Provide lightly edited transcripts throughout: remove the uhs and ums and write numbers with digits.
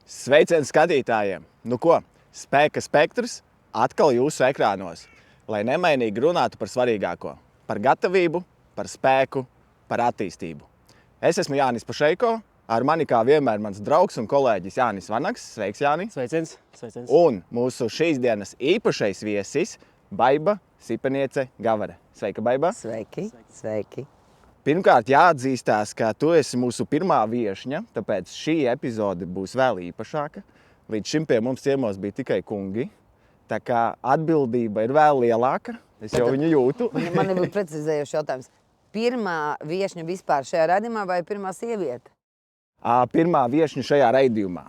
Sveiciens skatītājiem! Nu ko, spēka spektrs atkal jūsu ekrānos, lai nemainīgi runātu par svarīgāko – par gatavību, par spēku, par attīstību. Es esmu Jānis Pašeiko, ar mani kā vienmēr mans draugs un kolēģis Jānis Vanaks. Sveiks, Jāni! Sveiciens! Un mūsu šīs dienas īpašais viesis Baiba Sipeniece Gavere. Sveika, Baiba! Sveiki! Pirmkārt, jāatzīstās, ka tu esi mūsu pirmā viešņa, tāpēc šī epizode būs vēl īpašāka. Līdz šim pie mums ciemos bija tikai kungi, tā kā atbildība ir vēl lielāka. Es jau viņu jūtu. Man ir precizējošs jautājums. Pirmā viešņa vispār šajā raidījumā vai pirmā sieviete? Pirmā viešņa šajā raidījumā.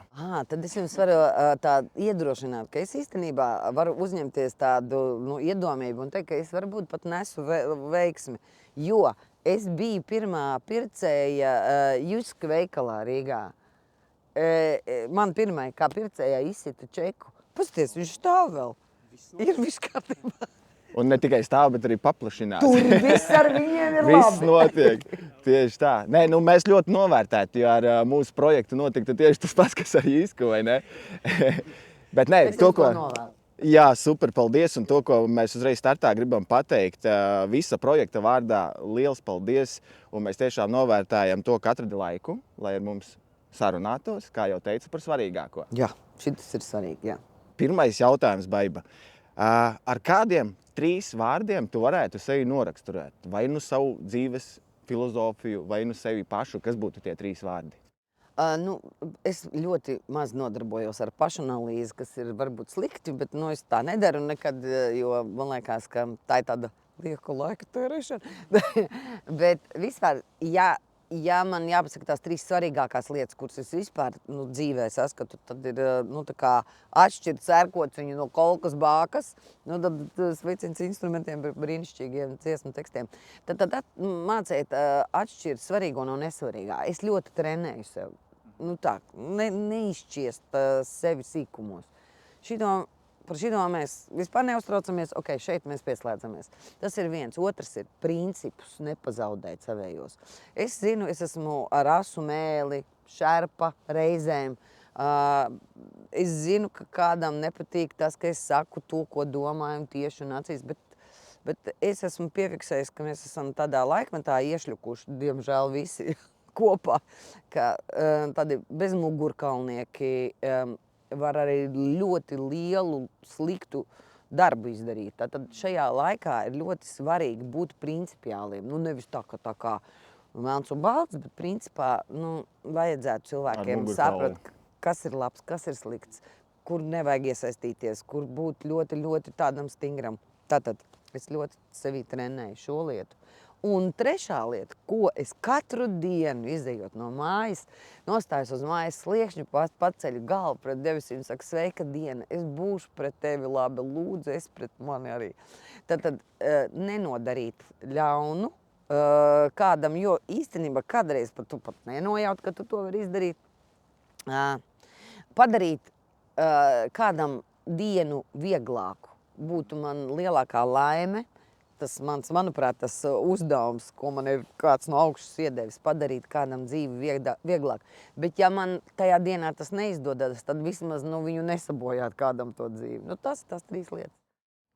Tad es jums varu tā iedrošināt, ka es īstenībā varu uzņemties tādu iedomību un teikt, ka es varbūt pat nesu veiksmi, jo es biju pirmā pircēja Juska veikalā Rīgā. Man pirmai kā pircējā izsita čeku. Pasties, viņš stāv vēl. Ir viss kārtībā. Un ne tikai stāv, bet arī paplašinās. Tur viss ar viņiem ir labi. Viss notiek. Tieši tā. Nē, mēs ļoti novērtētu, jo ar mūsu projektu notiktu tieši tas pats, kas ar Jisku, vai ne? Bet nē, to, ko... Jā, super, paldies. Un to, ko mēs uzreiz startā gribam pateikt, visa projekta vārdā liels paldies. Un mēs tiešām novērtējam to, ka atradi laiku, lai ar mums sarunātos, kā jau teicu, par svarīgāko. Jā, šitas ir svarīgi, jā. Pirmais jautājums, Baiba. Ar kādiem 3 vārdiem tu varētu sevi noraksturēt? Vai nu savu dzīves filozofiju, vai nu sevi pašu? Kas būtu tie 3 vārdi? Es ļoti maz nodarbojos ar pašanalīzi, kas ir varbūt slikti, bet es tā nedaru nekad, jo man liekas, ka tā ir tāda lieka laika tērēšana. Bet vispār, ja man jāpasaka tās 3 svarīgākās lietas, kuras es vispār dzīvē saskatu, tad ir tā kā atšķirt sērkociņu no kolkas bākas, tad sveiciens instrumentiem par brīnišķīgiem dziesmu tekstiem. Tad māciet atšķirt svarīgo no nesvarīgā. Es ļoti trenēju sev. Neizšķiest sevi sīkumos. Par šito mēs vispār neuztraucamies, šeit mēs pieslēdzamies. Tas ir viens. Otrs ir principus nepazaudēt savējos. Es zinu, es esmu ar asu mēli, šerpa reizēm. Es zinu, ka kādam nepatīk tas, ka es saku to, ko domāju tieši un acīs, bet es esmu piefiksējis, ka mēs esam tādā laikmetā iešļukuši, diemžēl visi kopā, ka tādi bezmugurkalnieki var arī ļoti lielu, sliktu darbu izdarīt. Tātad šajā laikā ir ļoti svarīgi būt principiāliem. Nevis tā kā melns un balts, bet principā vajadzētu cilvēkiem saprast, kas ir labs, kas ir slikts, kur nevajag iesaistīties, kur būt ļoti, ļoti tādam stingram. Tātad es ļoti sevī trenēju šo lietu. Un trešā lieta, ko es katru dienu izejot no mājas, nostājos uz mājas sliekšņu, paceļu galvu pret debesīm, saku, sveika diena, es būšu pret tevi labi, lūdzu, es pret mani arī. Tad nenodarīt ļaunu kādam, jo īstenībā kādreiz tu pat nenojaut, ka tu to vari izdarīt. Padarīt kādam dienu vieglāku būtu man lielākā laime. Tas manuprāt, tas uzdevums, ko man ir kāds no augšas iedevis, padarīt kādam dzīvi vieglāk. Bet ja man tajā dienā tas neizdodas, tad vismaz viņu nesabojāt kādam to dzīvi. Tas 3 lietas.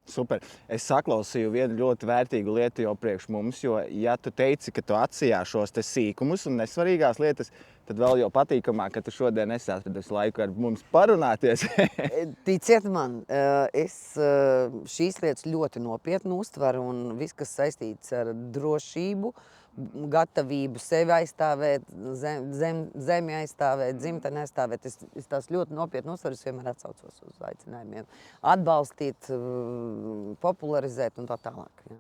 Super. Es saklausīju vienu ļoti vērtīgu lietu jau priekš mums, jo, ja tu teici, ka tu atsijā šos te sīkumus un nesvarīgās lietas, tad vēl jau patīkamāk, ka tu šodien esi atradusi laiku ar mums parunāties. Ticiet man, es šīs lietas ļoti nopietni uztveru un viss, kas saistīts ar drošību, gatavību sevi aizstāvēt, zemi aizstāvēt, dzimteni aizstāvēt. Es tās ļoti nopietni uztveru, es vienmēr atsaucos uz aicinājumiem. Atbalstīt, popularizēt un tā tālāk. Jā.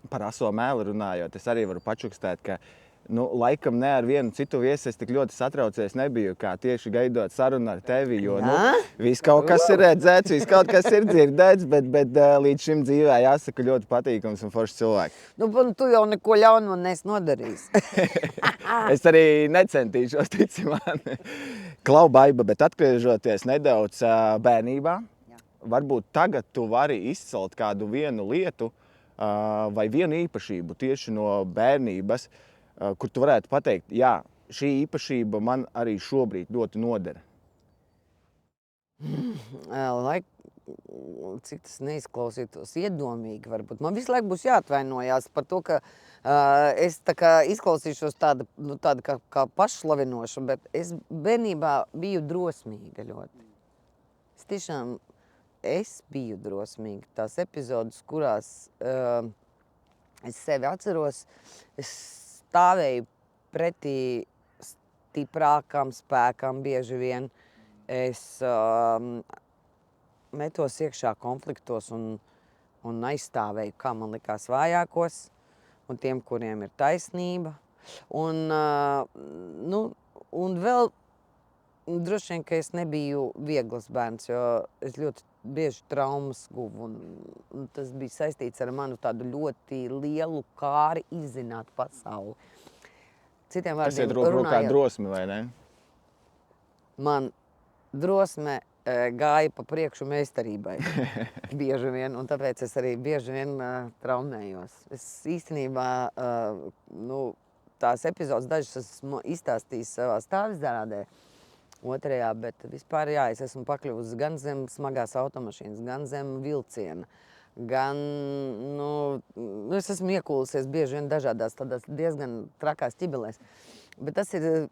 Par aso mēli runājot, es arī varu pačukstēt, ka laikam ne ar vienu citu viesi es tik ļoti satraucies nebiju, kā tieši gaidot sarunu ar tevi, jo viss kaut kas ir redzēts, viss kaut kas ir dzirdēts, bet līdz šim dzīvē jāsaka ļoti patīkams un foršs cilvēks. Tu jau neko ļaunu man neesi nodarījis. Es arī necentīšos, tici man. Klau, Baiba, bet atgriežoties nedaudz bērnībā, varbūt tagad tu vari izcelt kādu vienu lietu vai vienu īpašību tieši no bērnības, kur tu varētu pateikt, jā, šī īpašība man arī šobrīd ļoti nodara. Cik tas neizklausītos iedomīgi varbūt. Man visu laiku būs jāatvainojās par to, ka es tā kā izklausīšos tāda kā pašslavinoša, bet es bērnībā biju drosmīga ļoti. Es biju drosmīga. Tās epizodes, kurās es sevi atceros, es stāvēju pretī stiprākam spēkam bieži vien. Es metos iekšā konfliktos un aizstāvēju, kā man likās, vājākos un tiem, kuriem ir taisnība. Un vēl droši vien, ka es nebiju viegls bērns, jo es ļoti bieži traumas guvu. Un tas bija saistīts ar manu tādu ļoti lielu kāri izzināt pasauli. Citiem Tas ir vārdiem rokā drosmi, vai ne? Man drosme gāja pa priekšu meistarībai bieži vien, un tāpēc es arī bieži vien traumējos. Es īstenībā tās epizodes dažas esmu izstāstījis savā stāvizrādē, otrajā, bet vispār jā, es esmu pakļuvusi gan zem smagās automašīnas, gan zem vilciena, gan, es esmu iekūlusies bieži vien dažādās tādās diezgan trakās ķibelēs, bet tas ir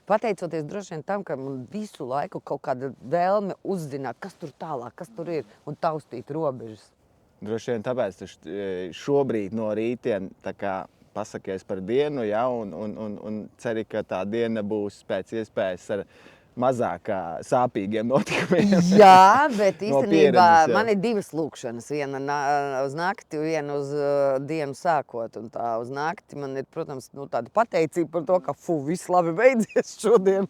pateicoties droši vien tam, ka man visu laiku kaut kāda vēlme uzzināt, kas tur tālāk, kas tur ir, un taustīt robežas. Droši vien tāpēc tu šobrīd no rītiem tā kā pasakies par dienu, ja, un ceri, ka tā diena būs pēc iespējas ar mazāk sāpīgiem notikumiem. Jā, bet No īstenībā pieredzes, jā. man ir divas lūkšanas. Viena uz nakti, viena uz dienu sākot. Un tā uz nakti man ir, protams, tāda pateicība par to, ka viss labi beidzies šodien.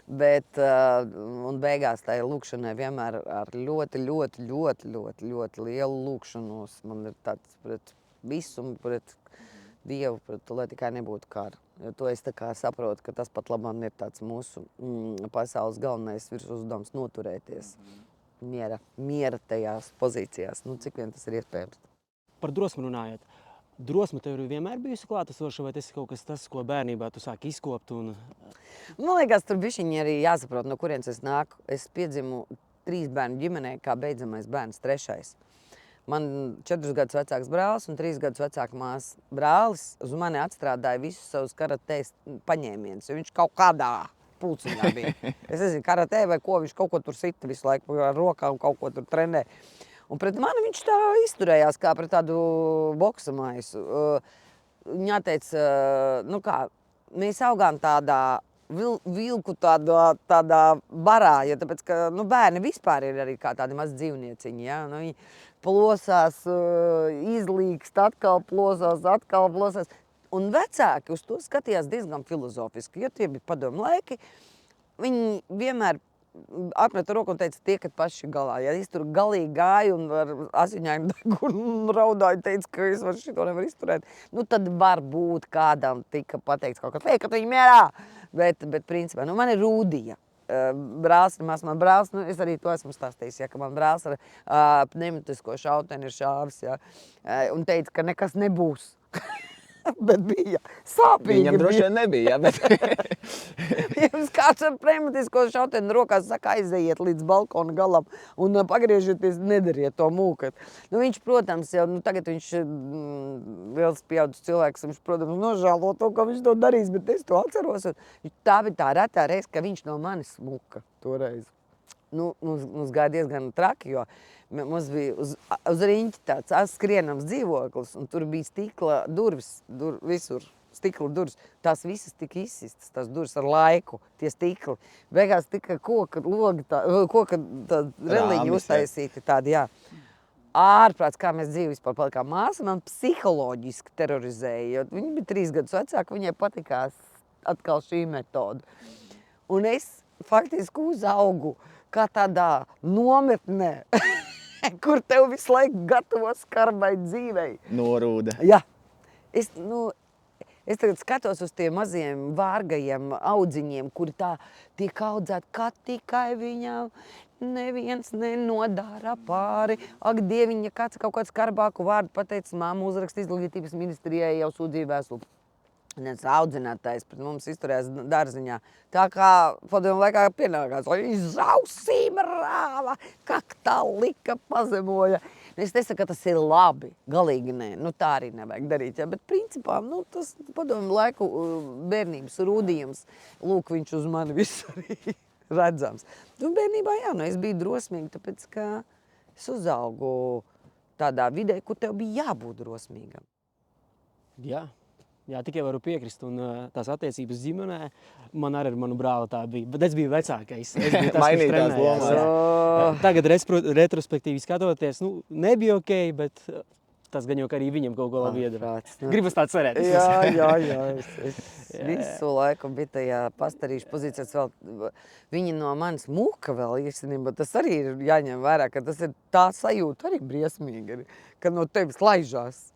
Bet un beigās tai lūkšanai vienmēr ar ļoti, ļoti, ļoti, ļoti, ļoti lielu lūkšanos. Man ir tāds pret visumu, pret Dievu, pret to, lai tikai nebūtu kara. Jo to es tā kā saprotu, ka tas pat labāk ir tāds mūsu pasaules galvenais virsuzdevums noturēties miera tajās pozīcijās. Cik vien tas ir iespējams. Par drosmi runājot. Drosme tev ir vienmēr bijusi klātesoša, vai tas ir kaut kas tas, ko bērnībā tu sāki izkopt? Man liekas, tur bišķiņi arī jāsaprot, no kurienes es nāku. Es piedzimu 3 bērnu ģimenē, kā beidzamais bērns, 3. Man 4 gadus vecāks brālis un 3 gadus vecāka māsa. Brālis uz mani atstrādāja visus savus karatē paņēmienus, jo viņš kaut kādā pulciņā bija. Es nezinu, karatē vai ko, viņš kaut ko tur sita visu laiku ar rokām, kaut ko tur trenē. Un pret mani viņš tā izturējās kā pret tādu boksa maisu. Viņa teica, mēs augām tādā vilku tādā barā, ja tāpēc, ka bērni vispār ir arī kā tādi mazi dzīvnieciņi, ja? Viņi plosās, izlīkst, atkal plosās. Un vecāki uz to skatījās diezgan filozofiski, jo tie bija padomu laiki. Viņi vienmēr atmeta roku un teica, tiekat paši galā. Ja es tur galīgi gāju un ar asiņainu degunu raudāju, teica, ka es šito nevaru izturēt, tad varbūt kādam tika pateikts kaut kas, liekat viņu mierā. Bet principā, man ir Rūdija. Brālis ir man brālis, es arī to esmu stāstījis, ja, ka man brālis ar pneumatisko šauteni ir šāvis, ja, un teica, ka nekas nebūs. Bet bija sāpīgi. Viņam droši vien nebija, bet... Jums kāds ar pneumatisko šauteni rokās saka, aizejiet līdz balkona galam un pagriežieties, nedariet to mūkat. Viņš, protams, jau tagad viņš liels pieaudzis cilvēks, viņš, protams, nožēlo to, ka viņš to darīs, bet es to atceros. Tā bija tā retā reize, ka viņš no manis smuka toreiz. Mums gāja diezgan traki, jo mums bija uz riņķi tāds skrienams dzīvoklis, un tur bija stikla durvis, visur stikla durvis. Tās visas tika izsistas, tās durvis ar laiku, tie stikli. Beigās tika koka logi, koka reliņi uztaisīti tādi, jā. Ārprāts, kā mēs dzīvi vispār palikām. Māsa man psiholoģiski terorizēja, jo viņa bija 3 gadus vecāka, viņai patikās atkal šī metoda. Un es faktiski uzaugu kā tādā nometnē, kur tev visu laiku gatavo skarbai dzīvei. Norūda. Jā. Es tagad skatos uz tiem maziem vārgajiem audziņiem, kuri tā tiek audzēti, ka tikai viņam neviens nenodara pāri. Ak, Dieviņa, kāds kaut kādu skarbāku vārdu pateicis, māma uzraksta izglītības ministrijai jau sūdzību vēstuli. audzinātājs pret mums izturējās dārziņā. Tā kā padomu laikā pienākās, lai izrausīm rāva, kaktā lika, pazemoja. Es nesaku, ka tas ir labi, galīgi nē, tā arī nevajag darīt, ja? Bet principā, tas padomu laiku bērnības rūdījums, lūk, viņš uz mani visu arī redzams. Bērnībā, jā, es biju drosmīga, tāpēc, ka es uzaugu tādā vidē, kur tev bija jābūt drosmīgam. Jā, tikai varu piekrist, un tās attiecības ģimenē man arī ar manu brāli tā bija. Bet es biju vecākais. Es biju tas, kurš trenējās. Tagad retrospektīvi skatoties, nebija ok, bet tas gan jau arī viņam kaut ko labi iedara. Gribas tā cerēt. Jā. Es visu laiku biju tajā pastarīšu pozīcijās vēl. Viņi no manis muka vēl īstenībā. Tas arī ir jāņem vērā, ka tas ir tā sajūta arī briesmīgi, ka no tevis laižās.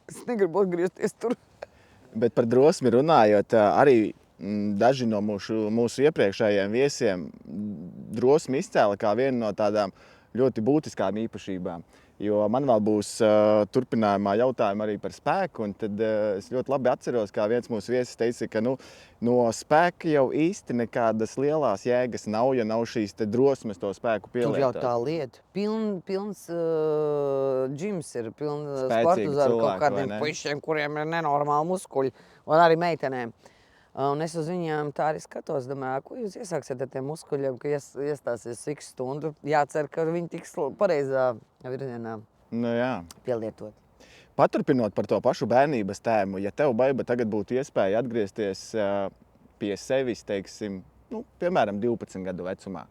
Es negribu atgriezties tur. Bet par drosmi runājot, arī daži no mūsu iepriekšējiem viesiem drosmi izcēla kā vienu no tādām ļoti būtiskām īpašībām. Jo man vēl būs turpinājumā jautājumi arī par spēku, un tad es ļoti labi atceros, kā viens mūsu viesis teica, ka no spēka jau īsti nekādas lielās jēgas nav, ja nav šīs te drosmes to spēku pielietot. Tur jau tā lieta. Pilns džims ir, pilns sportu zaru kaut kādiem puišiem, kuriem ir nenormāli muskuļi, un arī meitenēm. Un es uz viņām tā arī skatos, domāju, ko jūs iesāksiet ar tiem muskuļiem, ka iestāsies x stundu. Jācer, ka viņi tiks pareizā virzienā pielietot. Paturpinot par to pašu bērnības tēmu, ja tev, Baiba, tagad būtu iespēja atgriezties pie sevis, teiksim, piemēram, 12 gadu vecumā,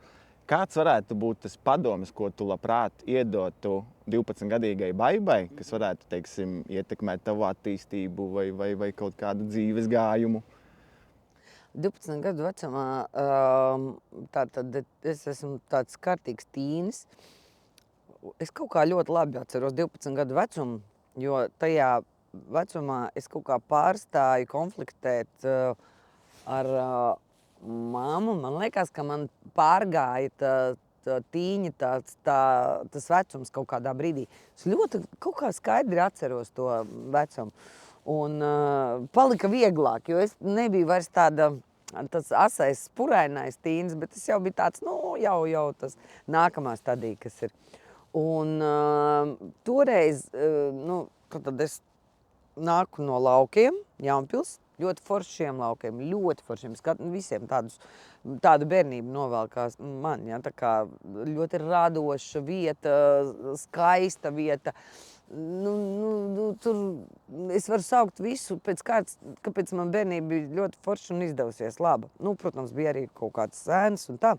kāds varētu būt tas padoms, ko tu labprāt iedotu 12-gadīgai Baibai, kas varētu, teiksim, ietekmēt tavu attīstību vai kaut kādu dzīves gājumu? 12 gadu vecumā tātad es esmu tāds kārtīgs tīnis. Es kaut kā ļoti labi atceros 12 gadu vecumu, jo tajā vecumā es kaut kā pārstāju konfliktēt ar mammu. Man liekas, ka man pārgāja tīņa tas vecums kaut kādā brīdī. Es ļoti kaut kā skaidri atceros to vecumu. Un palika vieglāk, jo es nebiju vairs tas asais, spurainais tīns, bet es jau biju tāds, jau tas nākamā stadija, kas ir. Un toreiz, tad es nāku no laukiem, Jaunpils, ļoti foršiem laukiem, ļoti foršiem, visiem tādu bērnību novelkās man, ja, tā kā ļoti radoša vieta, skaista vieta. Tur es varu saukt visu pēc kārtas, kāpēc man bērnība bija ļoti forša un izdevusies laba. Protams, bija arī kaut kāds sēns un tā.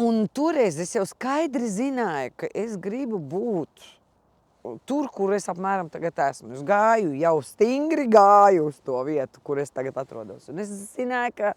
Un toreiz es jau skaidri zināju, ka es gribu būt tur, kur es apmēram tagad esmu. Es stingri gāju uz to vietu, kur es tagad atrodos. Un es zināju, ka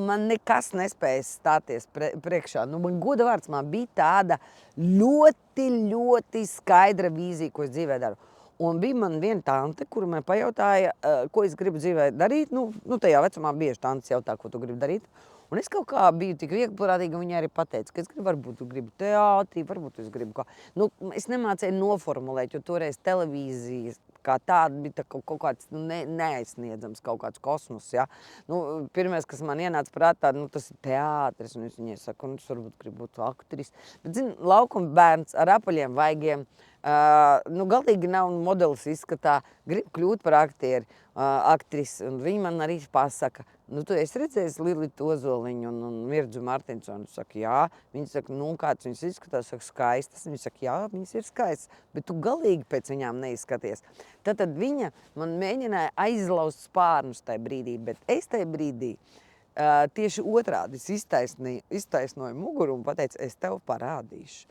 man nekas nespēja stāties priekšā. Man goda vārds, man bija tāda ļoti, ļoti skaidra vīzija, ko es dzīvē daru. Un bija man viena tante, kura man pajautāja, ko es gribu dzīvē darīt. Tajā vecumā bieži tantes jautā, ko tu gribi darīt. Un es kaut kā biju tik vieglprātīga, viņa arī pateica, ka es varbūt gribu teātrī, varbūt es gribu kā. Es nemācēju noformulēt, jo toreiz televīzijas kā tāda bija kaut kāds neaizsniedzams, kaut kāds kosmos, ja. Pirmais, kas man ienāca prātā, tas ir teātris, un es viņai saku, es varbūt gribu būt aktris. Bet, laukuma bērns ar apaļiem vaigiem, galīgi nav modelis izskatā, grib kļūt par aktrisi, un viņi man arī pasaka, tu esi redzējis Lilitu Ozoliņu un Mirdzu Martinsonu? Saka, jā. Viņi saka, kāds viņas izskatās? Saka, skaistas. Viņi saka, jā, viņas ir skaistas, bet tu galīgi pēc viņām neizskaties. Tad viņa man mēģināja aizlaust spārnus tajā brīdī, bet es tajā brīdī tieši otrādi iztaisnoju muguru un pateicu, es tev parādīšu.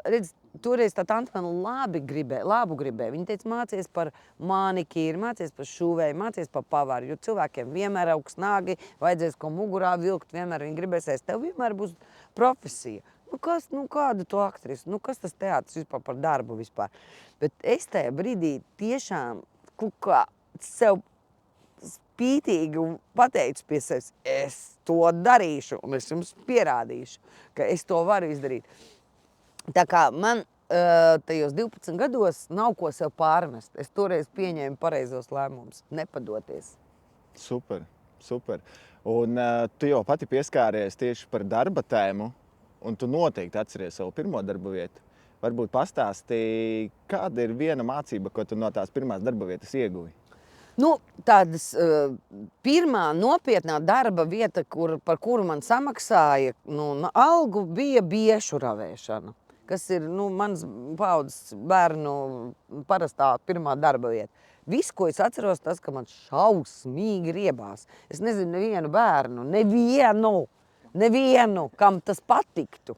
Redz, toreiz tā tante man labu gribēja. Viņa teica, mācies par manikīru, mācies par šūvēju, mācies par pavaru, jo cilvēkiem vienmēr augsts nāgi, vajadzēs ko mugurā vilkt, vienmēr viņi gribēsies, tev vienmēr būs profesija. Kāda tu aktrisi, kas tas teātris vispār par darbu vispār. Bet es tajā brīdī tiešām kaut kā sev spītīgi un pateicu pie sevis, es to darīšu un es jums pierādīšu, ka es to varu izdarīt. Tā kā man tajos 12 gados nav ko sev pārmest. Es toreiz pieņēmu pareizos lēmumus, nepadoties. Super, super. Un tu jau pati pieskāries tieši par darba tēmu, un tu noteikti atceries savu pirmo darba vietu. Varbūt pastāstīji, kāda ir viena mācība, ko tu no tās pirmās darba vietas ieguvi? Nu, tādas pirmā nopietnā darba vieta, par kuru man samaksāja algu, bija biešu ravēšana, kas ir mans paudzes bērnu parastā pirmā darba vieta. Viss, ko es atceros, tas, ka man šausmīgi riebās. Es nezinu nevienu bērnu, nevienu, kam tas patiktu,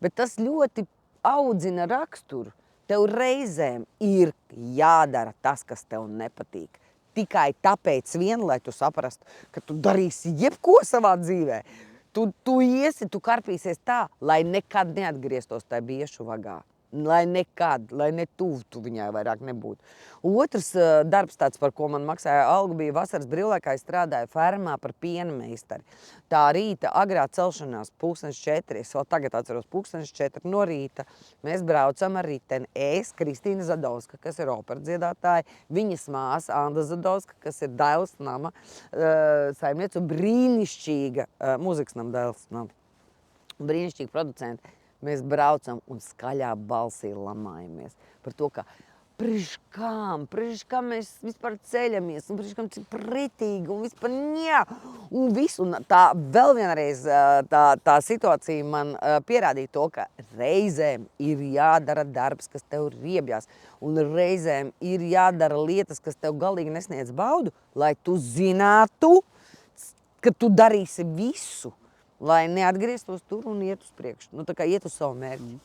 bet tas ļoti audzina raksturu. Tev reizēm ir jādara tas, kas tev nepatīk. Tikai tāpēc vien, lai tu saprastu, ka tu darīsi jebko savā dzīvē. Tu iesi, tu karpīsies tā, lai nekad neatgrieztos tajā biešu vagā. Lai nekad, lai ne tuvu tu viņai vairāk nebūtu. Otrs darbs tāds, par ko man maksāja algu, bija vasaras brīvlaikā. Es strādāju fermā par piena meistari. Tā rīta agrā celšanās 4:00, es vēl tagad atceros 4:00 no rīta. Mēs braucam ar riteni. Es, Kristīna Zadovska, kas ir operdziedātāja, viņas māsa Anda Zadovska, kas ir Dailes nama saimniece un brīnišķīga mūzikas nama Dailes nama. Brīnišķīga producenta. Mēs braucam un skaļā balsī lamājamies par to, ka priekš kam mēs vispār ceļamies, un priekš kam cik pretīgi, un vispār ņā, un visu. Un tā vēl vienreiz tā situācija man pierādīja to, ka reizēm ir jādara darbs, kas tev riebjās, un reizēm ir jādara lietas, kas tev galīgi nesniedz baudu, lai tu zinātu, ka tu darīsi visu, lai neatgrieztos tur un iet uz priekšu. Tā kā iet uz savu mērķi.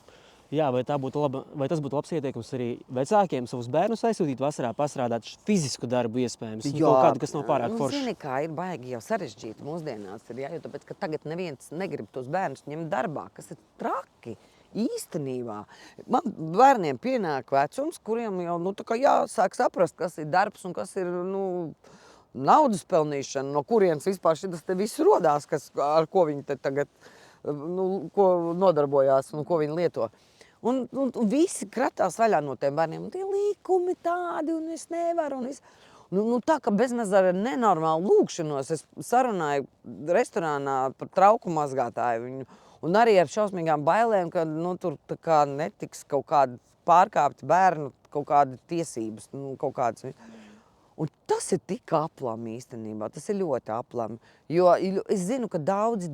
Jā, vai tas būtu labs ieteikums arī vecākiem savus bērnus aizsūtīt vasarā, pastrādāt fizisku darbu iespējams? Kaut kādu, kas nav pārāk forši. Zini, kā ir baigi jau sarežģīti mūsdienās, jo tāpēc, ka tagad neviens negrib tos bērnus ņemt darbā, kas ir traki. Īstenībā man bērniem pienāk vecums, kuriem jau jāsāk saprast, kas ir darbs un kas ir naudas pelnīšana, no kurienes vispār šitas te viss rodās, ar ko viņi te tagad ko nodarbojās un ko viņi lieto. Un visi kratās vaļā no tiem bērniem. Un tie likumi tādi, un es nevaru. Tā kā bezmazā nenormāli lūkšanos, es sarunāju restorānā par trauku mazgātāju. Un arī ar šausmīgām bailēm, ka tur tā kā netiks kaut kādi pārkāpti bērnu, kaut kādi tiesības, kaut kādas. Un tas ir tik aplami īstenībā, tas ir ļoti aplami, jo es zinu, ka daudzi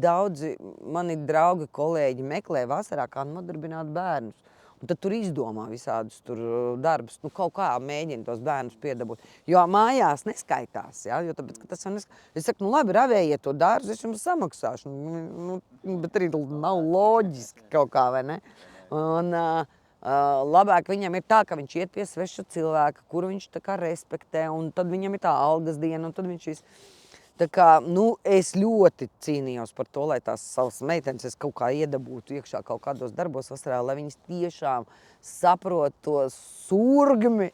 mani draugi, kolēģi meklē vasarā, kā nodarbināt bērnus. Un tad tur izdomā visādus darbus, kaut kā mēģina tos bērnus piedabūt. Jo mājās neskaitās, jo tāpēc, ka tas jau neskaitās. Es saku, labi, ravējiet to dārzu, es jums samaksāšu, bet arī nav loģiski kaut kā, vai ne? Un labāk viņam ir tā, ka viņš iet pie sveša cilvēka, kuru viņš tā kā respektē, un tad viņam ir tā algas diena, un tad viņš viss. Tā kā, es ļoti cīnījos par to, lai tās savas meitenes es kaut kā iedabūtu iekšā kaut kādos darbos vasarā, lai viņas tiešām saprot to surgmi,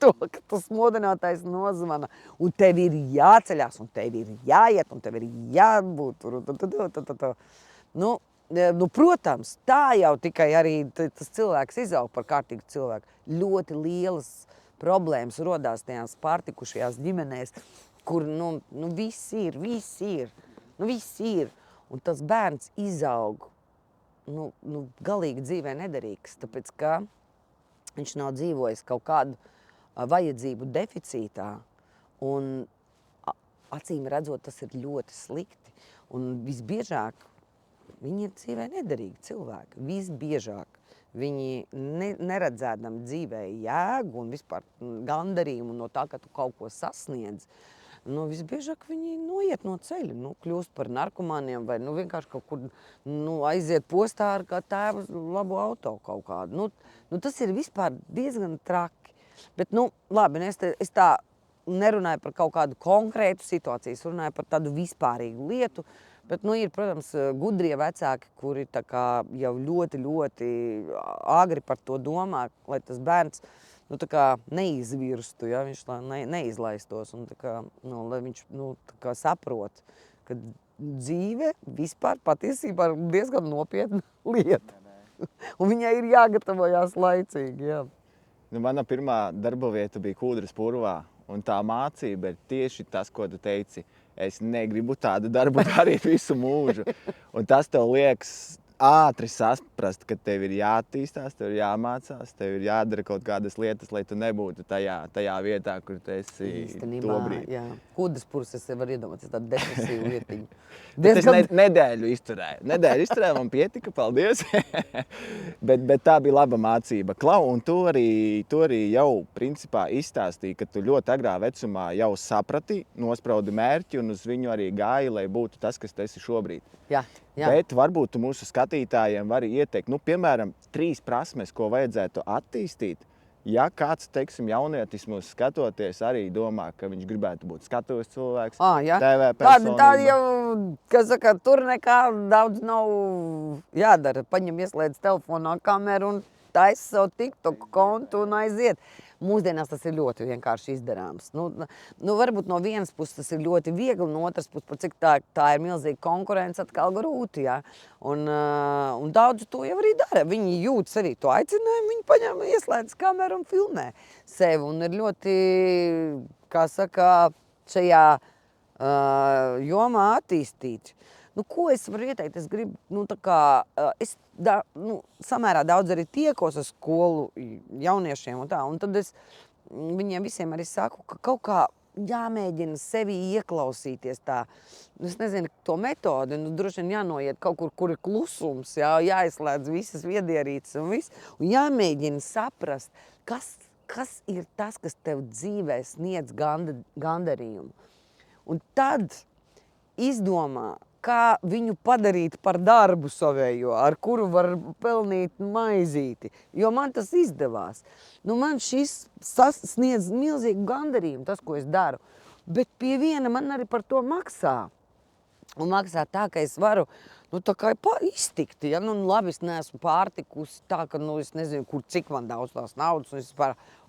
to, ka tas modinātais nozvana, un tev ir jāceļās, un tev ir jāiet, un tev ir jābūt tur. Protams, tā jau tikai arī tas cilvēks izaug par kārtīgu cilvēku. Ļoti lielas problēmas rodās tajās pārtikušajās ģimenēs, kur viss ir. Un tas bērns izaug galīgi dzīvē nederīgs, tāpēc ka viņš nav dzīvojis kaut kādu vajadzību deficītā. Un acīm redzot, tas ir ļoti slikti. Un visbiežāk viņi ir dzīvē nederīgi cilvēki. Visbiežāk viņi neredzēdami dzīvē jēgu un vispār gandarījumu no tā, ka tu kaut ko sasniedz. Visbiežāk viņi noiet no ceļa, kļūst par narkomāniem vai vienkārši kaut kur aiziet postā ar kā tēvu labu auto kaut kādu. Tas ir vispār diezgan traki. Bet, labi, es tā nerunāju par kaut kādu konkrētu situāciju, es runāju par tādu vispārīgu lietu. Bet, ir, protams, gudrie vecāki, kuri tā kā jau ļoti, ļoti agri par to domā, lai tas bērns tā kā neizvirstu, viņš neizlaistos, un tā kā, lai viņš tā kā saprot, ka dzīve vispār patiesībā ir diezgan nopietna lieta. Un viņai ir jāgatavojās laicīgi, jā. Nu, mana pirmā darba vieta bija Kūdras purvā, un tā mācība ir tieši tas, ko tu teici. Es negribu tādu darbu darīt visu mūžu. Un tas tev liekas ātri saprast, ka tev ir jāattīstās, tev ir jāmācās, tev ir jādara kaut kādas lietas, lai tu nebūtu tajā vietā, kur tu esi to brīdi. Jā. Kūdras purvs, es varu iedomāties tādu depresīvu vietiņu. Es nedēļu izturēju, man pietika, paldies. bet tā bija laba mācība. Klau, un tu arī jau principā izstāstīji, ka tu ļoti agrā vecumā jau saprati, nospraudi mērķi un uz viņu arī gāji, lai būtu tas, kas tu esi šobrīd. Jā. Bet varbūt tu mūsu skatītājiem vari ieteikt, piemēram, 3 prasmes, ko vajadzētu attīstīt. Ja kāds, teiksim, jaunietis mūs skatoties, arī domā, ka viņš gribētu būt skatuves cilvēks, TV personība. Tāda jau, kas saka, tur nekā daudz nav jādara. Paņem, ieslēdz telefonā kameru un taisa savu TikTok kontu un aiziet. Mūsdienās tas ir ļoti vienkārši izdarāms. Varbūt no vienas puses tas ir ļoti viegli, no otras puses, par cik tā ir milzīga konkurence, atkal grūti. Ja? Un daudzi to jau arī dara. Viņi jūt sevī to aicinājumu, viņi paņem, ieslēdz kameru un filmē sevi. Un ir ļoti, kā saka, šajā jomā attīstīts. Ko es varu ieteikt? Es gribu, samērā daudz arī tiekos ar skolu jauniešiem un tā. Un tad es viņiem visiem arī saku, ka kaut kā jāmēģina sevi ieklausīties tā. Es nezinu, to metodi, droši vien jānoiet kaut kur ir klusums, jāizslēdz visas viedierītes un viss. Un jāmēģina saprast, kas ir tas, kas tev dzīvē sniedz gandarījumu. Un tad izdomā, kā viņu padarīt par darbu savējo, ar kuru var pelnīt maizīti. Jo man tas izdevās. Man šis sniedz milzīgu gandarījumu, tas, ko es daru. Bet pie viena man arī par to maksā. Un maksā tā, ka es varu tā kā iztikt. Ja? Labi, es neesmu pārtikusi tā, ka es nezinu, cik man daudz tās naudas. Un es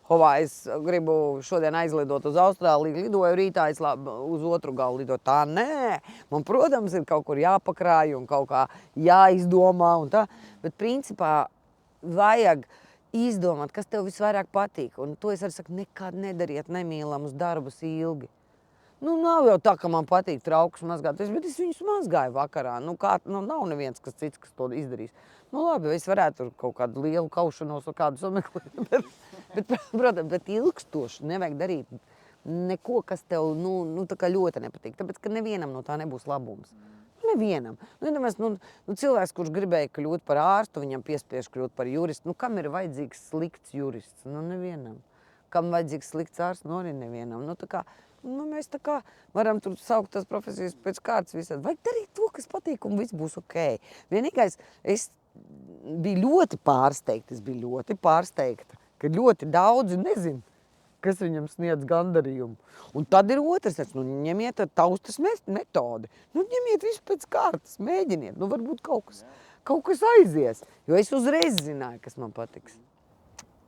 es gribu šodien aizlidot uz Austrāliju, lidoju rītā, uz otru galu lidot. Tā nē, man, protams, ir kaut kur jāpakrāj un kaut kā jāizdomā un tā. Bet principā vajag izdomāt, kas tev visvairāk patīk. Un to es arī saku, nekad nedariet nemīlamus darbus ilgi. Nav jau tā, ka man patīk traukus mazgāt, bet es viņus mazgāju vakarā. Nav neviens, kas cits, kas to izdarīs. Labi, es varētu kaut kādu lielu kaušanos vai kādu sameklēt. Bet ilgstoši nevajag darīt neko, kas tev tā kā ļoti nepatīk. Tāpēc, ka nevienam no tā nebūs labums. Nevienam. Cilvēks, kurš gribēja kļūt par ārstu, viņam piespiež kļūt par juristu. Kam ir vajadzīgs slikts jurists? Nevienam. Kam vajadzīgs slikts ārsts? Arī nevienam. Mēs tā kā varam tur saukt tās profesijas pēc kārtas visādi. Vajag darīt to, kas patīk, un viss būs ok. Vienīgais, es biju ļoti pārsteigta, ka ļoti daudzi nezin, kas viņam sniedz gandarījumu. Un tad ir otrs, ņemiet taustas metodi. Ņemiet visu pēc kārtas, mēģiniet. Varbūt kaut kas aizies, jo es uzreiz zināju, kas man patiks.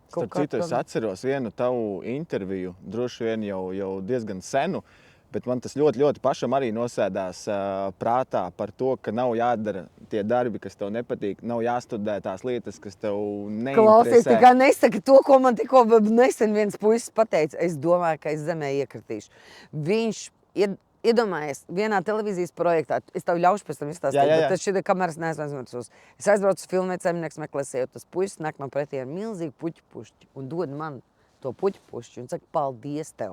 Starp citu, es atceros vienu tavu interviju, droši vien jau diezgan senu, bet man tas ļoti, ļoti pašam arī nosēdās prātā par to, ka nav jādara tie darbi, kas tev nepatīk, nav jāstudē tās lietas, kas tev neinteresē. Klausies, tikai nesaki to, ko man tikko nesen viens puisis pateica. Es domāju, ka es zemē iekritīšu. Viņš iedomājies vienā televīzijas projektā, es tev ļaušu pēc tam izstāstīt, bet tas šī kameras neaizvērs. Es aizbraucu filmēt Saimnieks meklē sievu, tas puisis nāk man pretī ar milzīgu puķi un dod man to puķi un saka, paldies tev.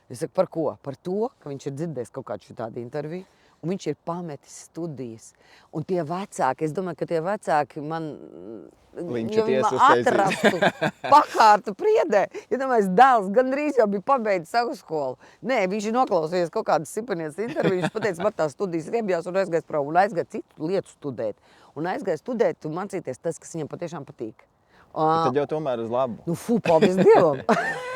Es saku, par ko? Par to, ka viņš ir dzirdējis kaut kādu tādu interviju, un viņš ir pametis studijas. Un tie vecāki, es domāju, ka tie vecāki man atrastu pakārtu priedē. Ja domāju, dēls gandrīz jau bija pabeidzis savu skolu. Nē, viņš ir noklausījies kaut kādas sipanieces interviju, viņš pateica, man tās studijas riebjās un aizgājis prom un aizgāja citu lietu studēt. Un aizgāja studēt un mācīties tas, kas viņam patiešām patīk. Tad jau tomēr uz labu. Paldies Dievam!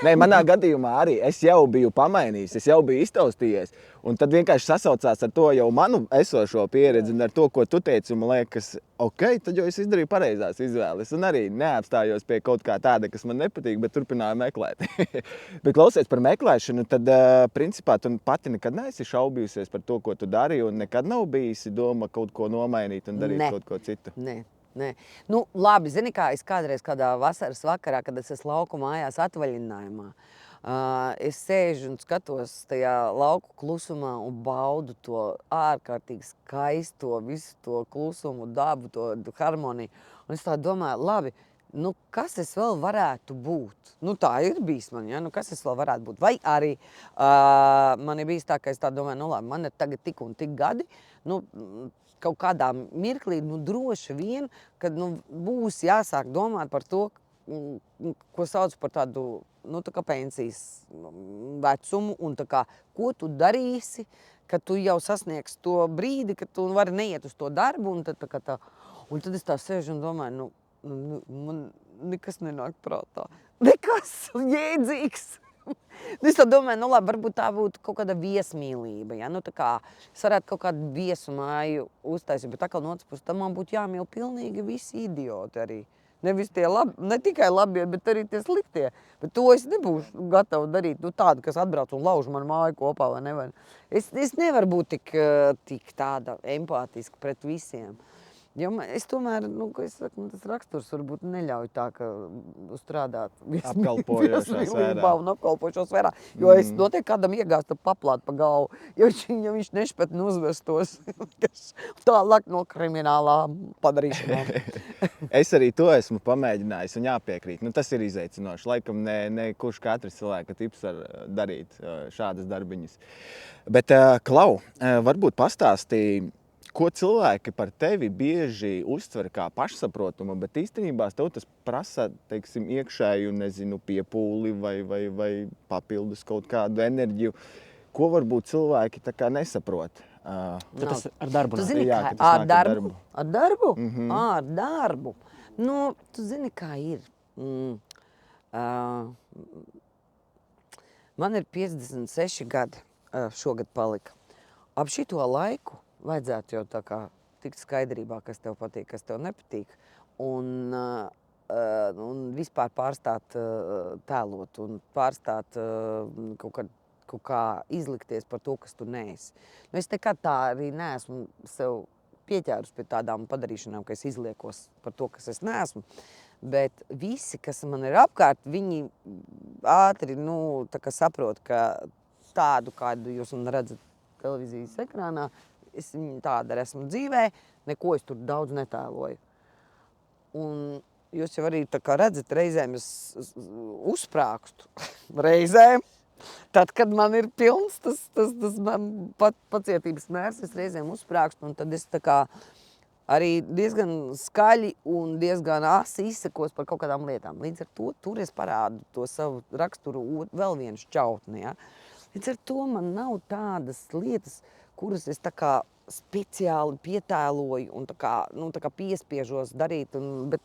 Nē, manā gadījumā arī es jau biju pamainījis, es jau biju iztaustījies. Un tad vienkārši sasaucās ar to jau manu esošo pieredzi un ar to, ko tu teici. Un man liekas, ok, tad jau es izdarīju pareizās izvēles. Un arī neapstājos pie kaut kā tāda, kas man nepatīk, bet turpināju meklēt. Bet klausies par meklēšanu, tad principā tu pati nekad neesi šaubījusies par to, ko tu dari. Un nekad nav bijusi doma kaut ko nomainīt un darīt kaut ko citu. Nē. Nē. Nu, labi, zini kā, es kādreiz kādā vasaras vakarā, kad es esmu lauku mājās atvaļinājumā, es sēžu un skatos tajā lauku klusumā un baudu to ārkārtīgi skaisto, visu to klusumu, dabu, to harmoniju. Un es tā domāju, labi, nu, kas es vēl varētu būt? Nu, tā ir bijis man, ja? Nu, kas es vēl varētu būt? Vai arī man ir bijis tā, ka es tā domāju, nu labi, man ir tagad tik un tik gadi, nu, kaut kādā mirklī, nu, droši vien, kad nu, būs jāsāk domāt par to, ko sauc par tādu, nu, tā kā pensijas vecumu, un tā kā, ko tu darīsi, kad tu jau sasniegsi to brīdi, kad tu vari neiet uz to darbu, un tad es tā sēžu un domāju, man nekas nenāk prātā. Nekas jēdzīgs. Es tā domāju, nu labi, varbūt tā būtu kaut kāda viesmīlība, ja? Nu tā kā es varētu kaut kādu viesu māju uztaisīt, bet atkal no otras puses, tam man būtu jāmīl pilnīgi visi idioti arī. Nevis tie labi, ne tikai labie, bet arī tie sliktie. Bet to es nebūšu gatava darīt, nu tādu, kas atbrauc un lauž manu māju kopā, vai ne? Es nevaru būt tik tāda empātiska pret visiem. Jo es tomēr, nu, ko es saku, tas raksturs varbūt neļauj tā, ka strādāt apkalpojošā sfērā. Un apkalpojošā sfērā. Jo es noteikti kādam iegāstu paplāt pa galvu, jo viņš nešpatni uzvestos tālāk no kriminālā padarīšanā. Es arī to esmu pamēģinājis un jāpiekrīt. Nu, tas ir izaicinoši. Laikam ne kurš katrs cilvēka tips var darīt šādas darbiņas. Bet, Klau, varbūt pastāstīja, ko cilvēki par tevi bieži uztver kā pašsaprotamu, bet īstenībā tev tas prasa, teiksim, iekšēju, nezinu, piepūli vai papildus kaut kādu enerģiju, ko varbūt cilvēki tā kā nesaprot. Tas ar darbu. Tu zini, Jā, kā ar darbu? Ar darbu? Mhm. Ar darbu. Nu, tu zini, kā ir. Man ir 56 gadi, šogad palika. Ap šito laiku vajadzētu jau tā kā tikt skaidrībā, kas tev patīk, kas tev nepatīk. Un vispār pārstāt tēlot un pārstāt kaut kā izlikties par to, kas tu neesi. Nu, es nekad tā arī neesmu sev pieķērus pie tādām padarīšanām, ka es izliekos par to, kas es neesmu. Bet visi, kas man ir apkārt, viņi ātri tā kā saprot, ka tādu, kādu jūs redzat televīzijas ekrānā, es viņu tāda esmu dzīvē, neko es tur daudz netēloju. Un jūs jau arī tā kā redzat, reizēm es uzsprākstu. Reizēm. Tad, kad man ir pilns tas pacietības mērs, es reizēm uzsprākstu, un tad es tā kā arī diezgan skaļi un diezgan asi izsakos par kaut kādām lietām. Līdz ar to tur es parādu to savu raksturu vēl vienu šķautni. Ja? Līdz ar to man nav tādas lietas, kuras es tā kā speciāli pietēloju un tā kā piespiežos darīt, bet,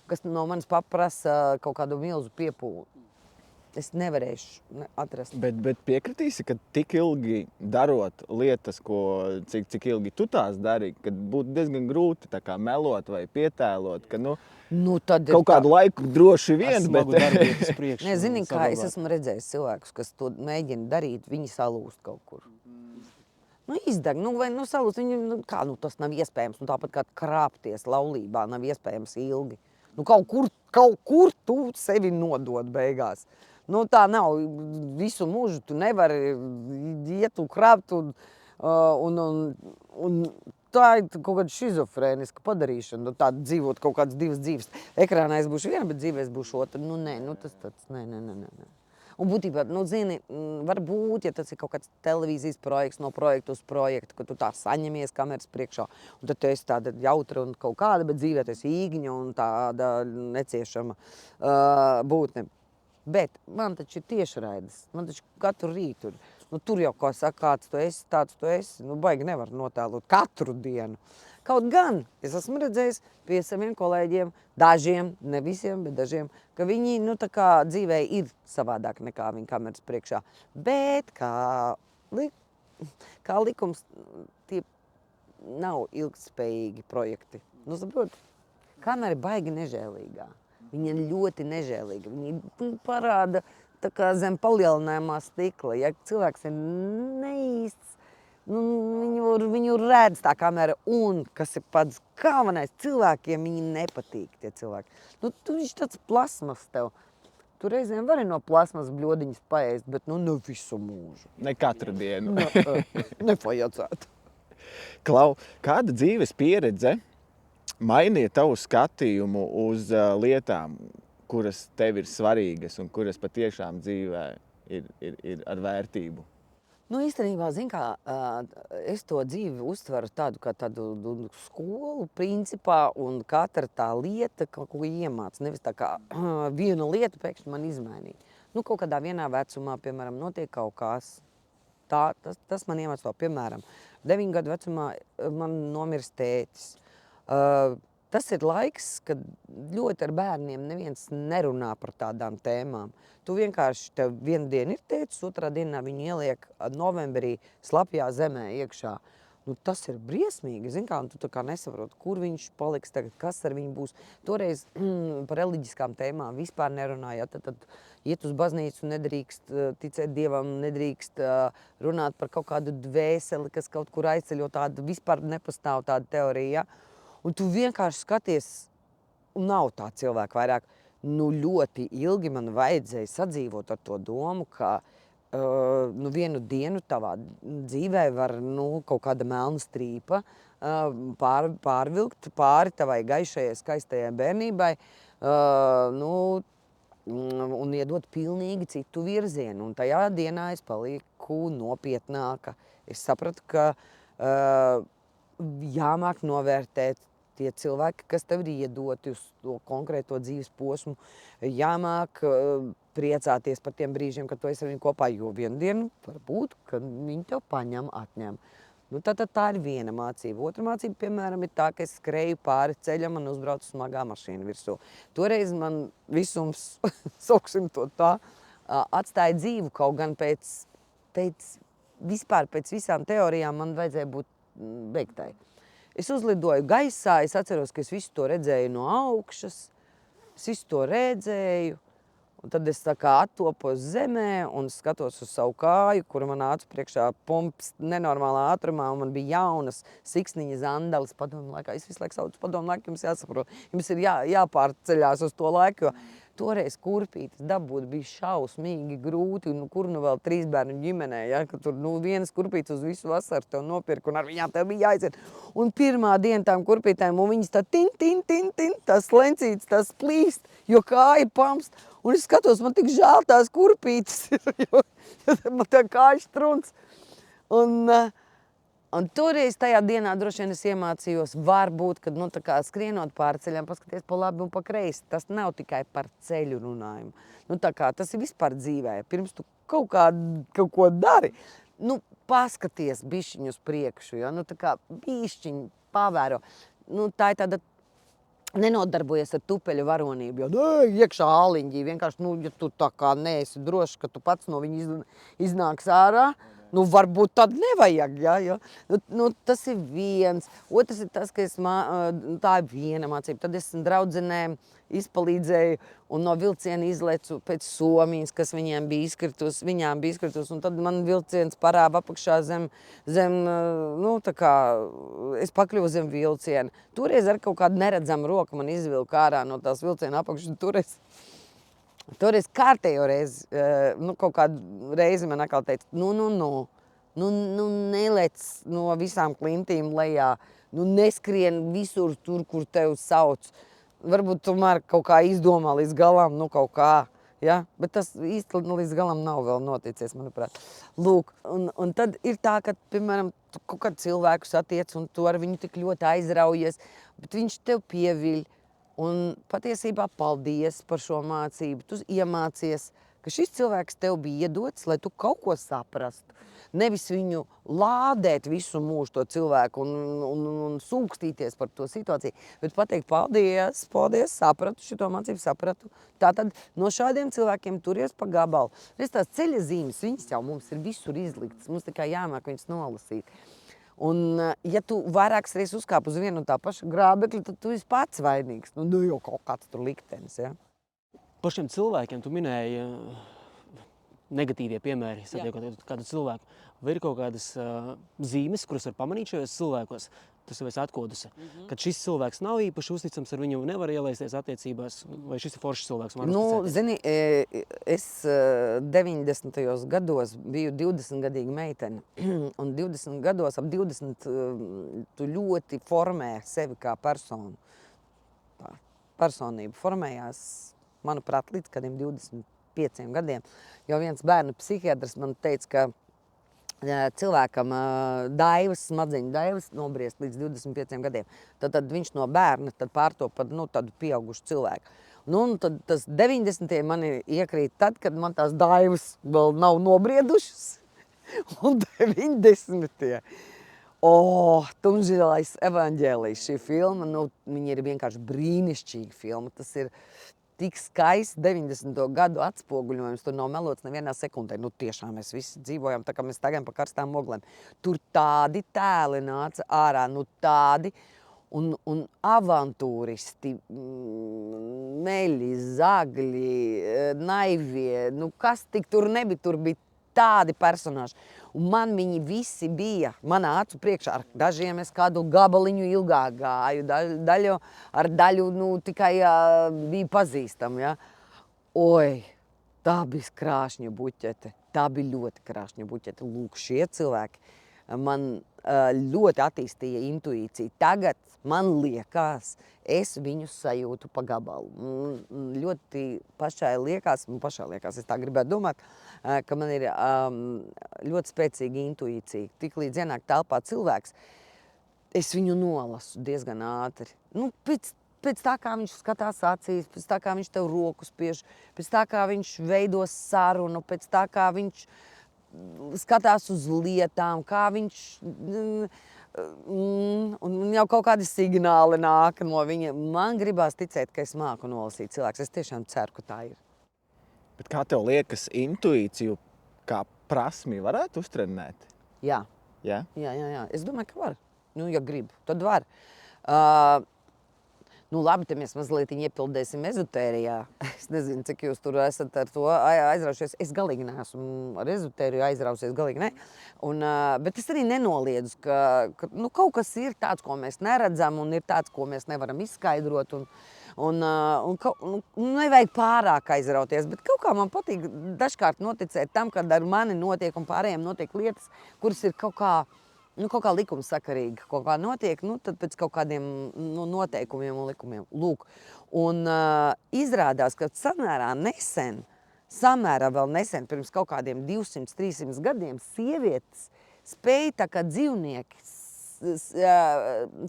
kas no manis paprasa kaut kādu milzu piepūli. Es nevarēšu atrast. Bet piekritīsi, ka tik ilgi darot lietas, cik ilgi tu tās dari, kad būtu diezgan grūti tā kā melot vai pietēlot, ka tad kaut kādu laiku droši vien, bet... Nē, zini, kā es esmu redzējis cilvēkus, kas to mēģina darīt, viņi salūst kaut kur. Izdeg, vai salūst, tas nav iespējams, tāpat kā krāpties laulībā nav iespējams ilgi. Kaut kur tu sevi nodod beigās. Tā nav visu mūžu, tu nevari iet un krāpt, un tā ir kaut kāda šizofrēniska padarīšana, tā dzīvot kaut kādas divas dzīves. Ekrānā es būšu viena, bet dzīvē es būšu otra. Tas tāds, nē. Un būtībā, zini, varbūt, ja tas ir kaut kāds televīzijas projekts, no projekta uz projektu, ka tu tā saņemies kameras priekšā, un tad tu esi tāda jautra un kaut kāda, bet dzīvē tu esi īgņa un tāda neciešama būtne. Bet man taču ir tiešraides, man taču katru rītu ir. Tur jau, kā saka, kāds tu esi, tāds tu esi, baigi nevar notēlot katru dienu. Kaut gan es esmu redzējis pie saviem kolēģiem, dažiem, ne visiem, bet dažiem, ka viņi tā kā dzīvē ir savādāk nekā viņi kameras priekšā. Bet kā likums, tie nav ilgtspējīgi projekti. Saprot, kamera ir baigi nežēlīgā. Viņa ir ļoti nežēlīga. Viņa parāda tā kā zem palielinājumā stikla. Ja cilvēks ir neīsts, Viņu redz tā kamera, un, kas ir pats galvenais, cilvēkiem viņi nepatīk, tie cilvēki. Tu viņš tāds plasmas tev. Tu reizēm vari no plasmas bļodiņas paēst, bet ne visu mūžu. Ne katru dienu. Nevajadzētu. Klau, kāda dzīves pieredze mainīja tavu skatījumu uz lietām, kuras tev ir svarīgas un kuras patiešām dzīvē ir ar vērtību? Īstenībā, es to dzīvi uztveru tādu kā tādu skolu principā, un katra tā lieta kaut ko iemāca. Nevis tā kā viena lieta pēkšņi man izmainīja. Kaut kādā vienā vecumā, piemēram, notiek kaut kas. Tas man iemāca to, piemēram, 9 gadu vecumā man nomirst tētis. Tas ir laiks, kad ļoti ar bērniem neviens nerunā par tādām tēmām. Tu vienkārši, tev vienu dienu ir tētis, otrā dienā viņu ieliek novembrī slapjā zemē iekšā. Tas ir briesmīgi, un tu tā kā nesaproti, kur viņš paliks tagad, kas ar viņu būs. Toreiz par reliģiskām tēmām vispār nerunāja. Tad iet uz baznīcu, nedrīkst ticēt Dievam, nedrīkst runāt par kaut kādu dvēseli, kas kaut kur aizceļo tādu, vispār nepastāv tāda teorija. Ja? Un tu vienkārši skaties, un nav tā cilvēka vairāk. Ļoti ilgi man vajadzēja sadzīvot ar to domu, ka vienu dienu tavā dzīvē var kaut kāda melna strīpa pārvilkt pāri tavai gaišajai, skaistajai bērnībai un iedot pilnīgi citu virzienu. Un tajā dienā es paliku nopietnāka. Es sapratu, ka jāmāk novērtēt tie cilvēki, kas tev ir iedoti uz to konkrēto dzīves posmu, jāmāk priecāties par tiem brīžiem, kad tu esi ar viņu kopā, jo vienu dienu varbūt, ka viņi tev paņem, atņem. Tā ir viena mācība. Otra mācība, piemēram, ir tā, ka es skrēju pāri ceļam un uzbraucu smagā mašīna virsū. Toreiz man visums, sauksim to tā, atstāja dzīvu, kaut gan pēc visām teorijām man vajadzēja būt beigtai. Es uzlidoju gaisā, es atceros, ka es visu to redzēju no augšas, es visu to redzēju, un tad es tā kā attopos zemē un skatos uz savu kāju, kura man acu priekšā pumps nenormālā ātrumā, un man bija jaunas siksniņa zandalis padomu laikā. Es visu laiku saucu padomu laiku, jums jāsaprot, jums ir jāpārceļās uz to laiku, jo toreiz kurpītes dabūt bija šausmīgi grūti, un kur vēl 3 bērnu ģimenē, ja, ka tur vienas kurpītes uz visu vasaru tev nopirka, un ar viņām tev bija jāiziet. Un pirmā diena tām kurpītēm, un viņas tā tin, tas lencīts, tas plīst, jo kāja pamst. Un es skatos, man tik žēl tās kurpītes, jo man tā kāja strunts. Un toreiz tajā dienā droši vien es iemācījos, varbūt, kad tā kā skrienot pāri ceļam, paskaties pa labi un pa kreisi. Tas nav tikai par ceļu runājumu. Tā kā tas ir vispār dzīvē. Pirms tu kaut ko dari, paskaties bišķiņu uz priekšu, ja? Tā kā bišķiņu pavēro. Tā ir tāda nenodarbojies ar tupeļu varonību, jo iekšā āliņģī vienkārši, ja tu tā kā neesi drošs, ka tu pats no viņa iznāks ārā, varbūt tad nevajag, ja? Tas ir viens. Otrs ir tas, ka tā ir viena mācība. Tad es draudzenēm izpalīdzēju un no vilciena izlecu pēc somiņas, kas viņām bija izkritus, un tad man vilciens parāva apakšā zem tā kā es pakļuvu zem vilciena. Toreiz ar kaut kādu neredzamu roku man izvilka ārā no tās vilciena apakšas. Toreiz kārtējo reizi, kaut kādu reizi man atkal teica, nelec no visām klintīm lejā, neskrien visur tur, kur tev sauc. Varbūt tomēr kaut kā izdomā līdz galam, kaut kā, ja? Bet tas īsti līdz galam nav vēl noticies, manuprāt. Lūk, un tad ir tā, ka, piemēram, tu kaut kādu cilvēku satiec, un tu ar viņu tik ļoti aizraujies, bet viņš tev pieviļ. Un patiesībā paldies par šo mācību. Tu iemācies, ka šis cilvēks tev bija iedots, lai tu kaut ko saprastu. Nevis viņu lādēt visu mūžu to cilvēku un sūkstīties par to situāciju, bet pateikt paldies, sapratu, šito mācību sapratu. Tātad no šādiem cilvēkiem turies pa gabalu. Tās ceļa zīmes, viņas jau mums ir visur izliktas, mums tikai jāmāk viņas nolasīt. Un, ja tu vairākas reizes uzkāp uz vienu un tā paša grābekļa, tad tu esi pats vainīgs. Jau kaut kāds tur liktenis, ja? Par šiem cilvēkiem tu minēji negatīvie piemēri, satiekot kādu cilvēku. Vai ir kaut kādas zīmes, kuras var pamanīt šajos cilvēkos? Tas jau esi atkodusi. Kad šis cilvēks nav īpaši uzticams, ar viņu nevar ielaisties attiecībās, vai šis ir foršs cilvēks? Zini, es 90. gados biju 20-gadīga meitene. Un 20 gados, ap 20, tu ļoti formē sevi kā personu. Tā personība formējās, manuprāt, līdz kādiem 25 gadiem. Jo viens bērnu psihiatrs man teica, ka cilvēkam smadzeņu daivas nobriest līdz 25 gadiem. Tad viņš no bērna pārtop par tādu pieaugušu cilvēku. Un tad tas 90. mani iekrīt tad, kad man tās daivas vēl nav nobriedušas. Un 90. Tumšzilais evaņģēlijs, šī filma, viņa ir vienkārši brīnišķīga filma. Tas ir tik skaists 90. gadu atspoguļojums, tur nav melots nevienā sekundē. Tiešām mēs visi dzīvojam tā, kā mēs tagad pa karstām oglēm. Tur tādi tēli nāca ārā, tādi un avantūristi, meļi, zagļi, naivie, kas tik tur nebija, tur bija tādi personāži. Un man viņi visi bija manā acu priekšā. Ar dažiem es kādu gabaliņu ilgāk gāju, ar daļu tikai bija pazīstama. Ja? Tā bija krāšņa buķete. Tā bija ļoti krāšņa buķete. Lūk, šie cilvēki man ļoti attīstīja intuīciju. Tagad man liekas, es viņus sajūtu pa gabalu. Ļoti pašai liekas, es tā gribētu domāt, ka man ir ļoti spēcīga intuīcija. Tiklīdz ienāk telpā cilvēks, es viņu nolasu diezgan ātri. Pēc tā, kā viņš skatās acīs, pēc tā, kā viņš tev roku spiež, pēc tā, kā viņš veido sarunu, pēc tā, kā viņš skatās uz lietām, kā viņš... Un jau kaut kādi signāli nāk no viņa. Man gribās ticēt, ka es māku nolasīt cilvēks. Es tiešām ceru, ka tā ir. Bet kā tev liekas, intuīciju kā prasmi varētu uztrenēt? Jā. Jā? Jā. Es domāju, ka var. Ja grib, tad var. Labi, te mēs mazliet iepildēsim ezotērijā. Es nezinu, cik jūs tur esat ar to aizraušies. Es galīgi neesmu ar ezotēriju aizrausies, galīgi ne. Bet es arī nenoliedzu, ka kaut kas ir tāds, ko mēs neredzam, un ir tāds, ko mēs nevaram izskaidrot. Nevajag pārāk aizrauties, bet kaut kā man patīk dažkārt noticēt tam, kad ar mani notiek un pārējiem notiek lietas, kuras ir kaut kā likumsakarīgi, kaut kā notiek, tad pēc kaut kādiem noteikumiem un likumiem. Lūk, un izrādās, ka samērā vēl nesen, pirms kaut kādiem 200-300 gadiem, sievietes spēja tā kā dzīvnieki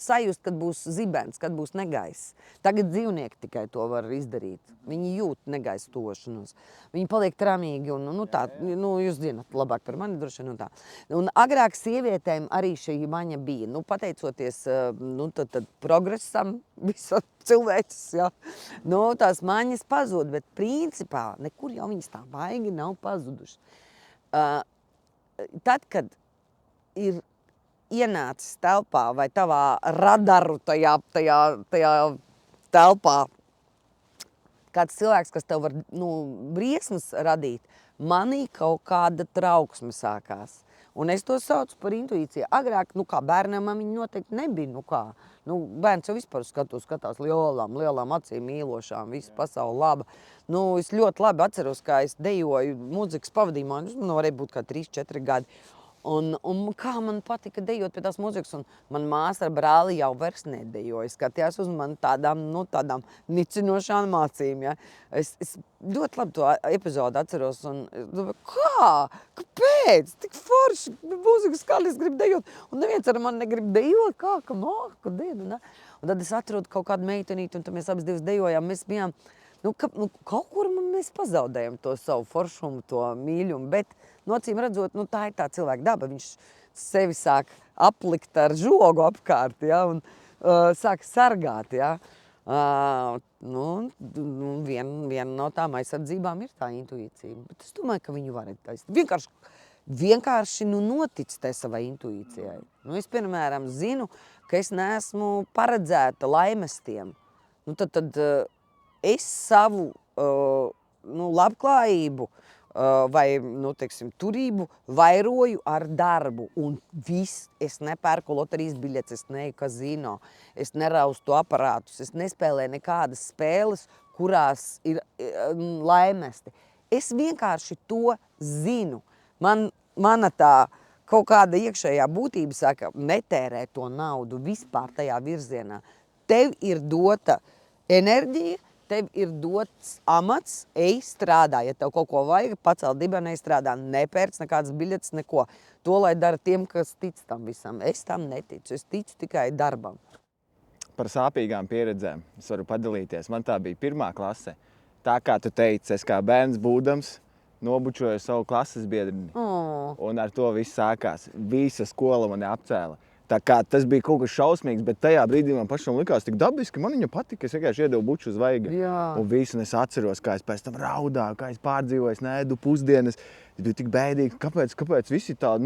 sajust, kad būs zibens, kad būs negaiss. Tagad dzīvnieki tikai to var izdarīt. Viņi jūt negaisa tošanos. Viņi paliek tramīgi un tā, jūs zināt labāk par mani droši vien un tā. Un agrāk sievietēm arī šī maņa bija. Pateicoties tad progresam, visam cilvēks, ja. Tās maņas pazūd, bet principā nekur jau viņas tā baigi nav pazudušas. Tad, kad ir ienācis telpā vai tavā radaru tajā telpā kāds cilvēks, kas tev var briesmas radīt, manī kaut kāda trauksme sākās. Un es to saucu par intuīciju. Agrāk, kā bērnam, man viņa noteikti nebija. Bērns jau vispār skatās lielām acīm, mīlošām, visu pasauli laba. Es ļoti labi atceros, kā es dejoju mūzikas pavadījumā, man varēja būt kā 3-4 gadi. Un kā man patika dejot pie tās mūzikas, un man māsa ar brāli jau vairs nedejoja. Skatījās uz mani tādām nicinošām acīm. Ja. Es ļoti labi to epizodu atceros. Un domāju, kāpēc? Tik forši mūzikas kā es gribu dejot. Un neviens ar mani negrib dejot. Kā māku deju. Un tad es atrodu kaut kādu meitenīti, un tad mēs abas divas dejojām. Mēs bijām, kaut kur mēs pazaudējam to savu foršumu, to mīļumu. Bet, acīm redzot, tā ir tā cilvēka daba. Viņš sevi sāk aplikt ar žogu apkārt, ja, un sāk sargāt. Ja. Viena no tām aizsardzībām ir tā intuīcija. Bet es domāju, ka viņu var taisīt. Vienkārši notic tai savai intuīcijai. Es, piemēram, zinu, ka es neesmu paredzēta laimestiem. Tad es savu labklājību vai, nu, teiksim, turību vairoju ar darbu. Un viss, es nepērku loterijas biļetes, es neeju kazino, es neraustu aparātus, es nespēlēju nekādas spēles, kurās ir laimesti. Es vienkārši to zinu. Mana tā kaut kāda iekšējā būtība saka, netērē to naudu vispār tajā virzienā. Tev ir dota enerģija, tev ir dots amats, ej strādā. Ja tev kaut ko vajag, pacelt dibenu, ej strādā. Nepērc nekādas biļetes, neko. To, lai dara tiem, kas tic tam visam. Es tam neticu. Es ticu tikai darbam. Par sāpīgām pieredzēm es varu padalīties. Man tā bija 1. klase. Tā kā tu teici, es kā bērns būdams nobučoju savu klases biedrini. Un ar to viss sākās. Visa skola mani apcēla. Tā kā tas bija kaut kas šausmīgs, bet tajā brīdī man pašam likās tik dabiski, man viņa patika, es vienkārši iedevu buču uz vaiga. Un visu, un es atceros, kā es pēc tam raudāju, kā es pārdzīvoju, es neēdu pusdienas. Es biju tik bēdīgi, kāpēc visi tā,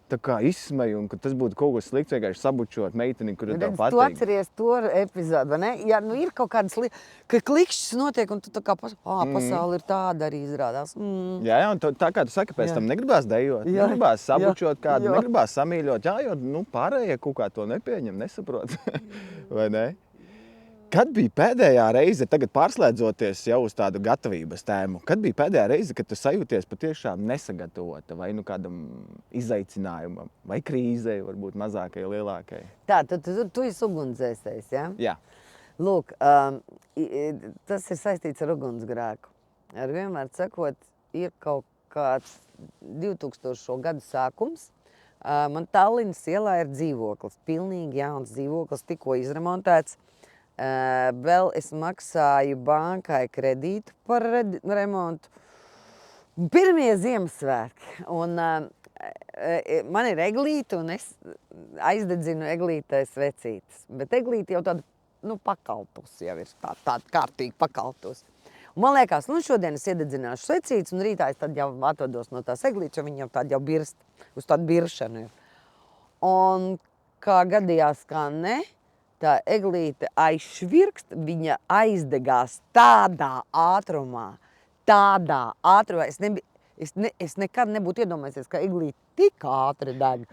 tā kā izsmeju, un ka tas būtu kaut kas slikts, vienkārši sabučot meiteni, kura tev patīk. Tu atceries to epizodu, vai ne? Ja, ir kaut kādas lietas, ka klikšķis notiek, un tu tā kā pasauli ir tāda arī izrādās. Jā, un tā kā tu saki, pēc tam negribās dejot, negribās sabučot kādu, negribās samīļot, jo pārējie kaut kā to nepieņem, nesaprot, vai ne? Kad bija pēdējā reize, tagad pārslēdzoties jau uz tādu gatavības tēmu, kad bija pēdējā reize, kad tu sajūties patiešām nesagatavota vai kādam izaicinājumam, vai krīzei, varbūt mazākai, lielākai? Tā, tu esi ugunsdzēsējs, ja? Jā. Lūk, tas ir saistīts ar ugunsgrēku. Ar vienmēr sakot, ir kaut kāds 2000. gadu sākums. Man Tallinas ielā ir dzīvoklis, pilnīgi jauns dzīvoklis, tikko izremontēts. Vēl es maksāju bankai kredītu par remontu. Pirmie Ziemassvētki. Un man ir eglīte, un es aizdedzinu eglītē svecītes. Bet eglīte jau tāda pakalpus jau ir, tāda kārtīgi pakalpus. Un man liekas, šodien es iededzināšu svecītes, un rītā es tad jau atvados no tās eglītes, jo viņi jau tāda jau birst, uz tādu biršanu ir. Un kā gadījās, kā ne, tā eglīte aizšvirkst, viņa aizdegās tādā ātrumā. Es nekad nebūtu iedomājies, ka eglīte tik ātri deg.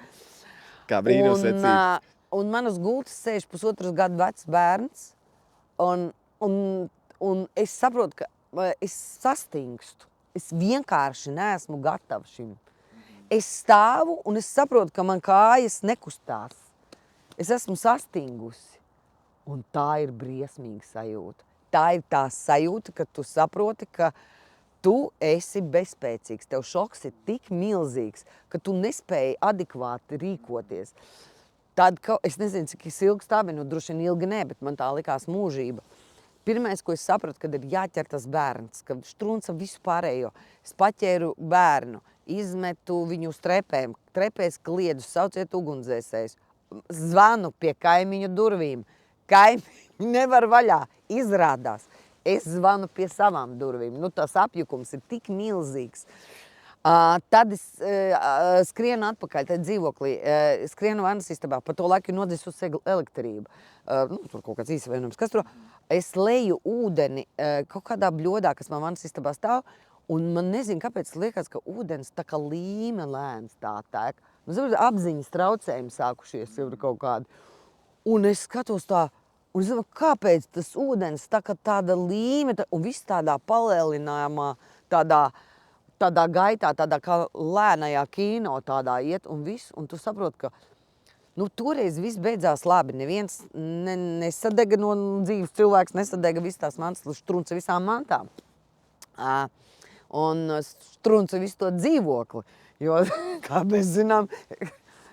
Kā brīnums vecīts. Un man uz gultas sēž 1,5 gadu vecs bērns, un es saprotu, ka es sastingstu. Es vienkārši neesmu gatava šim. Es stāvu, un es saprotu, ka man kājas nekustās. Es esmu sastingusi. Un tā ir briesmīga sajūta. Tā ir tā sajūta, ka tu saproti, ka tu esi bezspēcīgs. Tev šoks ir tik milzīgs, ka tu nespēji adekvāti rīkoties. Tad, es nezinu, cik ilgi tā bija, droši vien ilgi ne, bet man tā likās mūžība. Pirmais, ko es sapratu, kad ir jāķer tas bērns, ka štrunca visu pārējo. Es paķēru bērnu, izmetu viņu uz trepēm, trepēs kliedzu, sauciet ugunsdzēsējus. Zvanu pie kaimiņu durvīm. Kaimiņi nevar vaļā, izrādās. Es zvanu pie savām durvīm. Tas apjukums ir tik milzīgs. Tad es skrienu atpakaļ, tad dzīvoklī, skrienu vannas istabā. Pa to laiku ir nodzisusi elektrība. Tur kaut kāds īsvainojums. Kas tur? Es leju ūdeni kaut kādā bļodā, kas man vannas istabā stāv. Un man nezinu, kāpēc liekas, ka ūdens tā kā līme lēns tā tēk. Apziņas traucējumi sākušies jau kaut kādi. Un es skatos tā, un es domāju, kāpēc tas ūdens tāda līme, un viss tādā palēlinājumā, tādā gaitā, tādā kā lēnajā kino tādā iet, un viss, un tu saproti, ka toreiz viss beidzās labi. Neviens nesadega no dzīves cilvēks, nesadega viss tās mantas, štrunca visām mantām. Un štrunca visu to dzīvokli, jo, kā mēs zinām,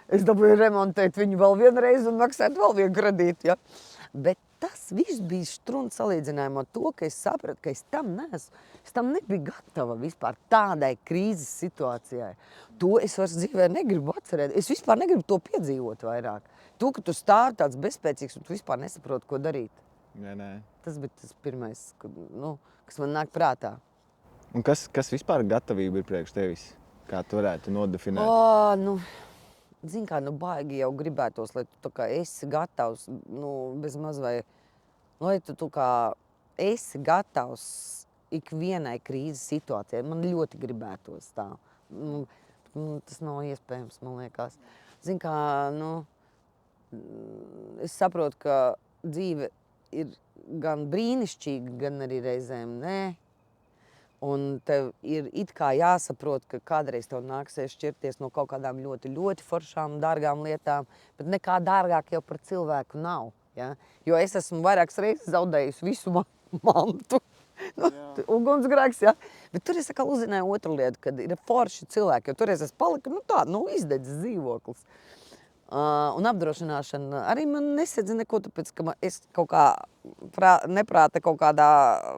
es dabūju remontēt viņu vēl vienreiz un maksāt vēl vienu kredītu. Ja? Bet tas viss bija štrunts salīdzinājumā ar to, ka es sapratu, ka es tam nebiju gatava vispār tādai krīzes situācijai. To es vairs dzīvē negribu atcerēt. Es vispār negribu to piedzīvot vairāk. To, ka tu stāvi tāds bezspēcīgs un tu vispār nesaproti, ko darīt. Nē. Tas bija tas pirmais, kas man nāk prātā. Un kas vispār gatavība ir priekš tevis? Kā tu varētu nodefinēt? Zini kā, baigi jau gribētos, lai tu tā kā esi gatavs, bezmaz vai, lai tu kā esi gatavs ikvienai krīzes situācijai. Man ļoti gribētos tā. Tas nav iespējams, man liekas. Zin kā, es saprotu, ka dzīve ir gan brīnišķīga, gan arī reizēm nē. Un tev ir it kā jāsaprot, ka kādreiz tev nāksies šķirties no kaut kādām ļoti, ļoti foršām, dārgām lietām, bet nekā dārgāk jau par cilvēku nav. Ja? Jo es esmu vairākas reizes zaudējusi visu mantu. Ugunsgrēks, ja? Bet tur es atkal uzzināju otru lietu, kad ir forši cilvēki, jo toreiz es paliku, izdedzis dzīvoklis. Un apdrošināšana arī man nesedz neko, tāpēc, ka es kaut kā neprāta, kaut kādā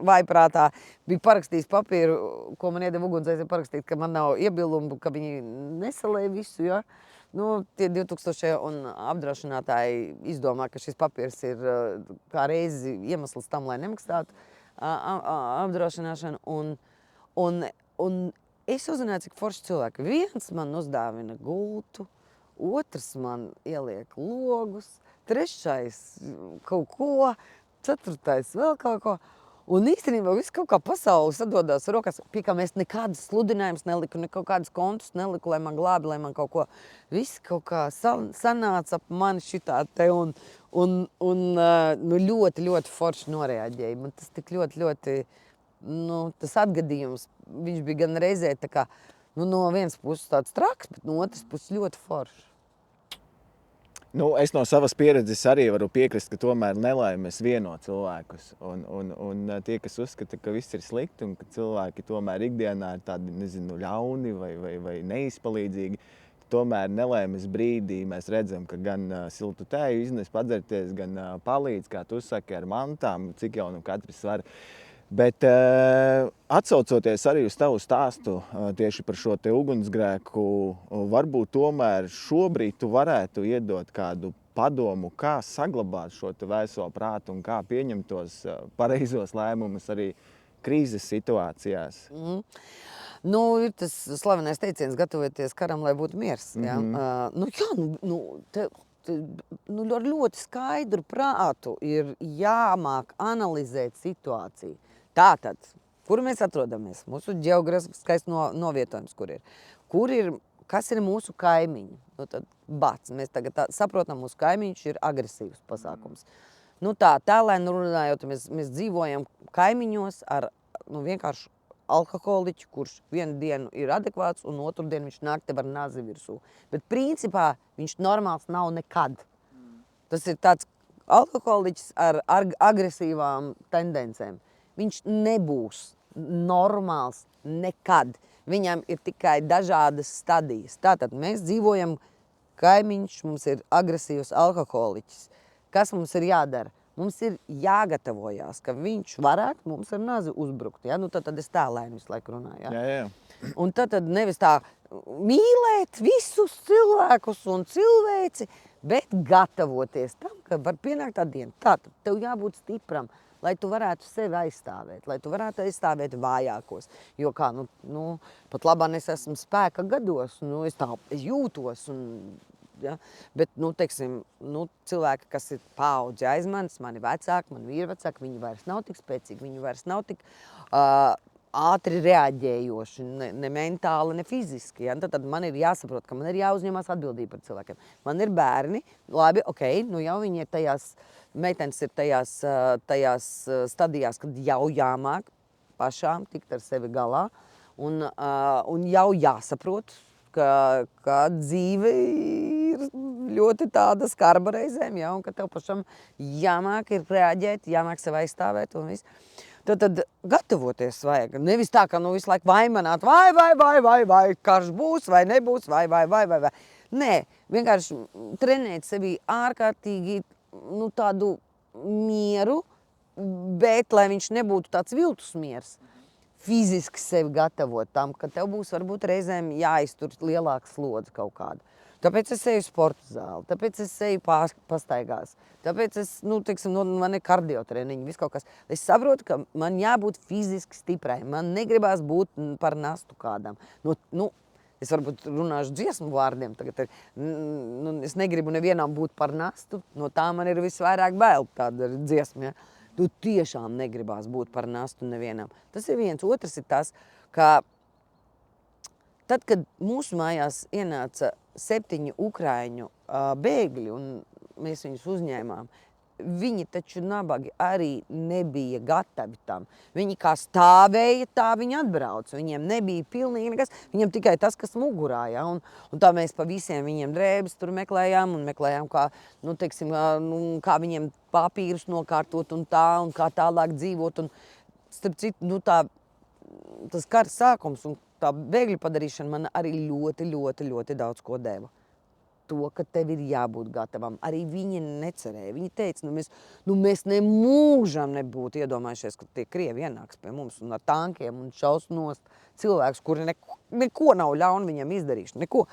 vaiprātā biju parakstījis papīru, ko man iedeva ugunsdzēsēji parakstīt, ka man nav iebildumu, ka viņi nesalēja visu, ja? Tie 2000 un apdrošinātāji izdomā, ka šis papīrs ir kā reizi iemesls tam, lai nemaksātu apdrošināšanu. Un es uzzināju, cik forši cilvēki. Viens man uzdāvina gultu, otrs man ieliek logus, trešais kaut ko, ceturtais vēl kaut ko. Un īstenībā viss kaut kā pasauli sadodās rokās, pie kā mēs nekādas sludinājumus neliku, ne kaut kādas kontus neliku, lai man glābi, lai man kaut ko. Viss kaut kā sanāca ap mani šitā te un ļoti, ļoti forši noreaģēja. Man tas tik ļoti, tas atgadījums, viņš bija gan reizē tā kā, no vienas puses tāds traks, bet no otras puses ļoti forši. Es no savas pieredzes arī varu piekrist, ka tomēr nelaimes vieno cilvēkus. Un tie, kas uzskata, ka viss ir slikti un ka cilvēki tomēr ikdienā ir tādi, ļauni vai neizpalīdzīgi, tomēr nelaimes brīdī mēs redzam, ka gan siltu tēju iznes padzerties, gan palīdz, kā tu saki, ar mantām, cik jau katrs var. Bet atsaucoties arī uz tavu stāstu tieši par šo te ugunsgrēku, varbūt tomēr šobrīd tu varētu iedot kādu padomu, kā saglabāt šo te vēso prātu un kā pieņemt tos pareizos lēmumus arī krīzes situācijās. Ir tas slavenais teiciens, gatavieties karam, lai būtu miers. Ja? Ar ļoti skaidru prātu ir jāmāk analizēt situāciju. Tātad, kur mēs atrodamies? Mūsu ģeogrāfiskais novietojums, kas ir mūsu kaimiņi? Tad mēs tagad saprotam, mūsu kaimiņš ir agresīvs pasākums. Lai runājot, mēs dzīvojam kaimiņos ar vienkārši alkoholiķu, kurš vienu dienu ir adekvāts un otru dienu viņš nāk tev ar nazi virsū. Bet principā viņš normāls nav nekad. Tas ir tāds alkoholiķis ar agresīvām tendencēm. Viņš nebūs normāls nekad. Viņam ir tikai dažādas stadijas. Tātad mēs dzīvojam kaimiņš, mums ir agresīvs alkoholiķis. Kas mums ir jādara? Mums ir jāgatavojās, ka viņš varētu mums ar nazi uzbrukt. Ja? Tad es tā lēni visu laiku runāju. Ja? Jā. Un tad nevis tā mīlēt visus cilvēkus un cilvēci, bet gatavoties tam, ka var pienākt tā diena. Tātad tev jābūt stipram, lai tu varētu sevi aizstāvēt, lai tu varētu aizstāvēt vājākos. Jo pat labāk es esmu spēka gados, es jūtos. Ja? Bet, cilvēki, kas ir paudži aiz manis, mani vecāki, mani vīrvecāki, viņi vairs nav tik spēcīgi, viņi vairs nav tik ātri reaģējoši, ne mentāli, ne fiziski. Ja? Tad man ir jāsaprot, ka man ir jāuzņemās atbildība par cilvēkiem. Man ir bērni, labi, jau viņi ir tajās, meitenes ir tajās stadijās, kad jau jāmāk pašām tikt ar sevi galā un jau jāsaprot, ka dzīve ir ļoti tāda skarba reizēm, ja, un ka tev pašam jāmāk ir reaģēt, jāmāk sev aizstāvēt un viss. Tad gatavoties vajag. Nevis tā, ka visu laiku vaimanāt, vai, karš būs, vai nebūs, vai. Nē, vienkārši trenēt sevi ārkārtīgi tādu mieru, bet lai viņš nebūtu tāds viltus miers. Fiziski sevi gatavot tam, ka tev būs varbūt reizēm jāiztur lielāka slodze kaut kāda. Tāpēc es eju sporta zāli, tāpēc es eju pastaigās, tāpēc man ir kardiotreniņi, viss kaut kas. Es saprotu, ka man jābūt fiziski stiprai, man negribās būt par nastu kādam. Es varbūt runāšu dziesmu vārdiem tagad. Es negribu nevienam būt par nastu, no tā man ir visvairāk bail, tāda dziesma. Ja? Tu tiešām negribās būt par nastu nevienam. Tas ir viens. Otrs ir tas, ka tad, kad mūsu mājās ienāca 7 ukraiņu bēgļi un mēs viņus uzņēmām, viņi taču nabagi arī nebija gatavi tam. Viņi kā stāvēja, tā viņi atbrauca. Viņiem nebija pilnīgi nekas, viņiem tikai tas, kas mugurā. Ja? Un tā mēs pa visiem viņiem drēbes tur meklējām un meklējām, kā, nu, teiksim, kā viņiem papīrus nokārtot un kā tālāk dzīvot. Un, starp citu, nu, tas kara sākums un tā bēgļu padarīšana man arī ļoti, ļoti, ļoti daudz ko deva. To, ka tev ir jābūt gatavam. Arī viņi necerēja. Viņi teica, mēs nemūžam nebūtu iedomājušies, ka tie krievi ienāks pie mums un ar tankiem un šaus nost cilvēkus, kuri neko nav ļaunu viņam izdarījuši. Neko.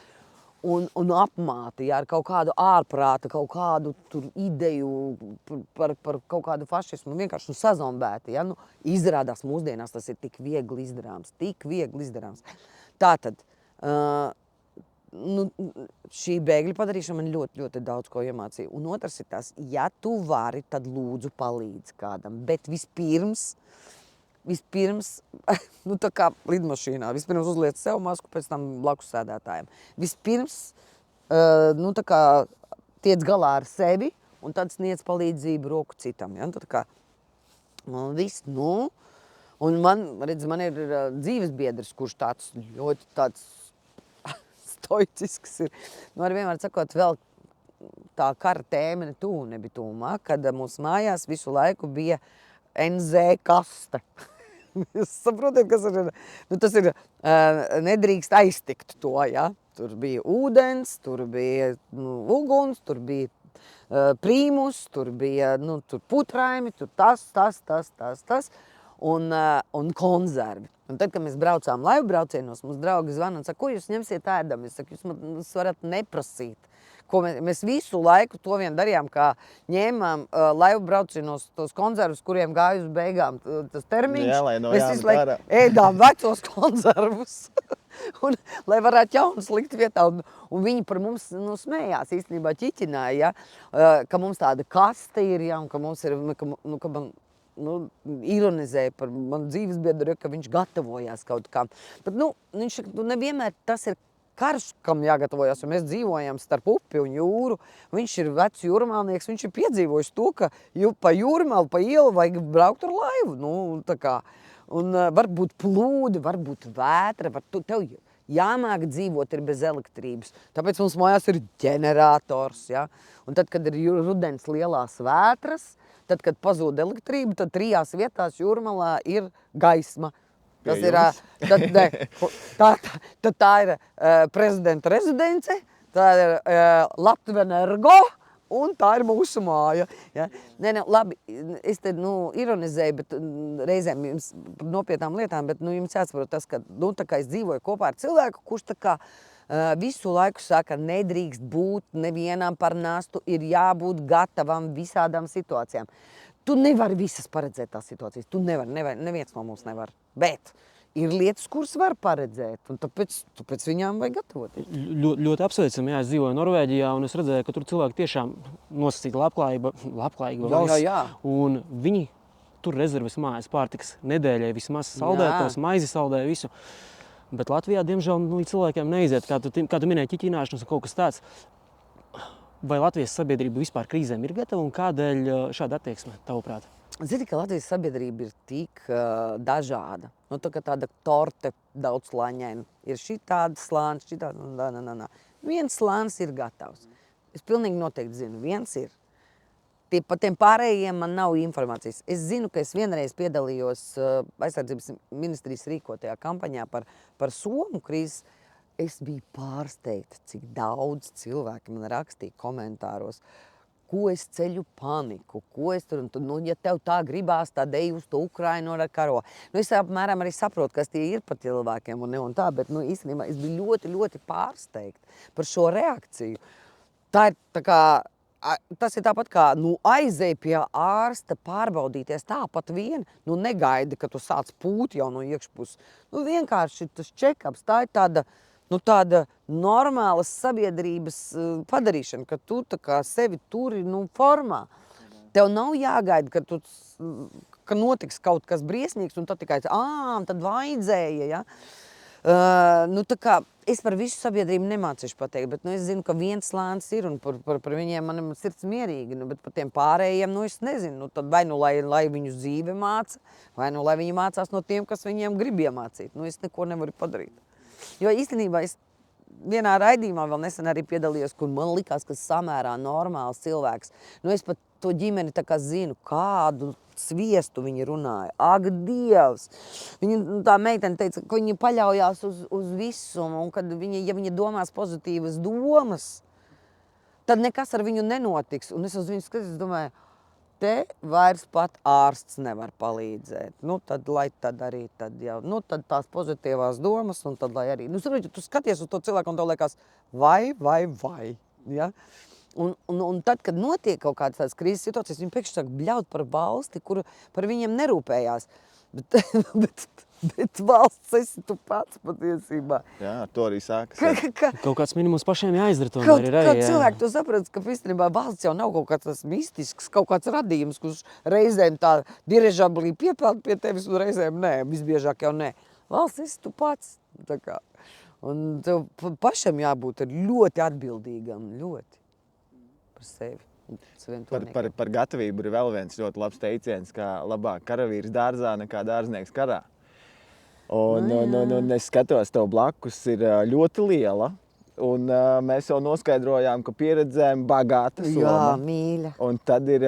Un apmāti, ja, ar kaut kādu ārprāta, kaut kādu tur ideju par kaut kādu fašismu, vienkārši sazombēti. Ja. Izrādās mūsdienās tas ir tik viegli izdarāms. Tātad, šī bēgļu padarīšana man ļoti, ļoti daudz ko iemācīja. Un otrs ir tas, ja tu vari, tad lūdzu palīdzi kādam. Bet vispirms, nu tā kā lidmašīnā, vispirms uzliec sev masku, pēc tam blakus sēdētājiem. Vispirms, nu tā kā tiec galā ar sevi un tad sniedz palīdzību roku citam. Ja? Tā kā, viss, nu, un man ir dzīves biedrs, kurš ļoti tāds stoicisks ir. Nu, ar vienmēr sakot, vēl tā kara tēma nebija tūmā, kad mūsu mājās visu laiku bija NZ kaste. Jūs saprotiet, kas ir? Nu, tas ir, nedrīkst aiztikt to, ja? Tur bija ūdens, tur bija uguns, tur bija prīmus, tur bija tur putraimi, tur tas un konzervi. Un tad, kad mēs braucām laivu braucienos, mums draugi zvana un saka, ko jūs ņemsiet ēdam? Es saku, jūs varat neprasīt. Ko mēs visu laiku to vien darījām, kā ņēmām laivu braucienos tos konzervus, kuriem gāja uz beigām tas termiņš. Jā, mēs visu laiku ēdām vecos konzervus. Un, lai varētu jaunus likt vietā. Un viņi par mums smējās, īstenībā ķiķināja, ja, ka mums tāda kaste ir, ja, un ka mums ir, ka man ironizēja par manu dzīvesbiedru, ka viņš gatavojās kaut kam. Bet, viņš nevienmēr tas ir karš, kam jāgatavojas, jo mēs dzīvojam starp upi un jūru. Viņš ir vecs jūrmalnieks, viņš ir piedzīvojis to, ka pa jūrmalu, pa ielu vajag braukt ar laivu. Tā kā. Un var būt plūdi, var būt vētra, tev jāmāk dzīvot ir bez elektrības. Tāpēc mums mājās ir ģenerators, ja? Un tad, kad ir rudens lielās vētras, tad, kad pazūd elektrība, tad 3 vietās jūrmalā ir gaisma. Tas ir, tā ir prezidenta rezidence, tā ir Latvenergo un tā ir mūsu māja. Ja? Labi, es te ironizēju, bet reizēm jums par nopietnām lietām, bet jums jāsaprot tas, ka tā kā es dzīvoju kopā ar cilvēku, kurš tā kā visu laiku saka, nedrīkst būt nevienam par nastu, ir jābūt gatavam visādām situācijām. Tu nevari visas paredzēt tās situācijas, neviens no mums nevar, bet ir lietas, kuras var paredzēt, un tāpēc viņām vajag gatavoties. Ļoti apsveicam, jā, es dzīvoju Norvēģijā, un es redzēju, ka tur cilvēki tiešām nosacīta labklājība valsts, Jā. Un viņi tur rezerves mājas pārtikas nedēļai vismaz saldētos, maizi saldē visu. Bet Latvijā, diemžēl, līdz cilvēkiem neiziet, kā tu minēji, ķiķināšanas un kaut kas tāds. Vai Latvijas sabiedrība vispār krīzēm ir gatava un kādēļ šāda attieksme, tavuprāt? Zini, ka Latvijas sabiedrība ir tik dažāda. Tāda torte daudzslāņaina. Ir šī tāda slānis, šī tāda. Viens slānis ir gatavs. Es pilnīgi noteikti zinu, viens ir. Par tiem pārējiem man nav informācijas. Es zinu, ka es vienreiz piedalījos aizsardzības ministrijas rīkotajā kampaņā par Somu krīzes. Es biju pārsteigta, cik daudz cilvēki man rakstīja komentāros, ko es ceļu paniku, ko es tur, ja tev tā gribās, tad ej uz to Ukrainu ar karo. Es apmēram arī saprotu, kas tie ir par cilvēkiem un tā, bet īstenībā es biju ļoti, ļoti pārsteigta par šo reakciju. Tas ir tāpat kā aizej pie ārsta pārbaudīties tāpat vien, negaidi, ka tu sāc pūt jau no iekšpuses. Vienkārši tas check-ups, tā ir tāda normālas sabiedrības padarīšana, ka tu tā kā sevi turi formā. Tev nav jāgaida, ka notiks kaut kas briesmīgs, un tad tikai tad vajadzēja. Ja? Tā kā es par visu sabiedrību nemācīšu pateikt, bet es zinu, ka viens slānis ir, un par viņiem man sirds mierīgi, bet par tiem pārējiem, es nezinu. Tad vai lai viņu dzīve māca, vai lai viņi mācās no tiem, kas viņiem grib iemācīt. Es neko nevaru padarīt. Jo īstenībā es vienā raidījumā vēl nesen arī piedalījos, kur man likās, ka samērā normāls cilvēks. Es pat to ģimeni tā kā zinu, kādu sviestu viņi runāja. Ak, Dievs! Tā meitene teica, ka viņi paļaujās uz visumu, un kad ja viņa domās pozitīvas domas, tad nekas ar viņu nenotiks. Un es uz viņu skatos, domāju, te vairs pat ārsts nevar palīdzēt. Tad lai tad arī tad tās pozitīvās domas, un tad lai arī. Tu skaties uz to cilvēku, un tev liekas, vai. Ja? Un tad, kad notiek kaut kādas tādas krīzes situācijas, viņi pēkšņi sāk bļaut par valsti, kura par viņiem nerūpējās. Bet valsts esi tu pats patiesībā. Jā, ar to arī sākas. Kaut kāds minimums pašiem jāizdara to. Kaut cilvēki to saprot, ka īstenībā valsts jau nav kaut kāds mistisks, kaut kāds radījums, kurš reizēm tā dirižablī piepeld pie tevis, un reizēm nē, visbiežāk jau nē. Valsts esi tu pats. Tā kā. Un tev pašam jābūt ļoti atbildīgam, ļoti par sevi. Par gatavību ir vēl viens ļoti labs teiciens, kā labāk karavīrs dārzā nekā dārznieks karā. Un es skatos, tev blakus ir ļoti liela, un mēs jau noskaidrojām, ka pieredzēm bagāta soma. Jā, mīļa. Un tad ir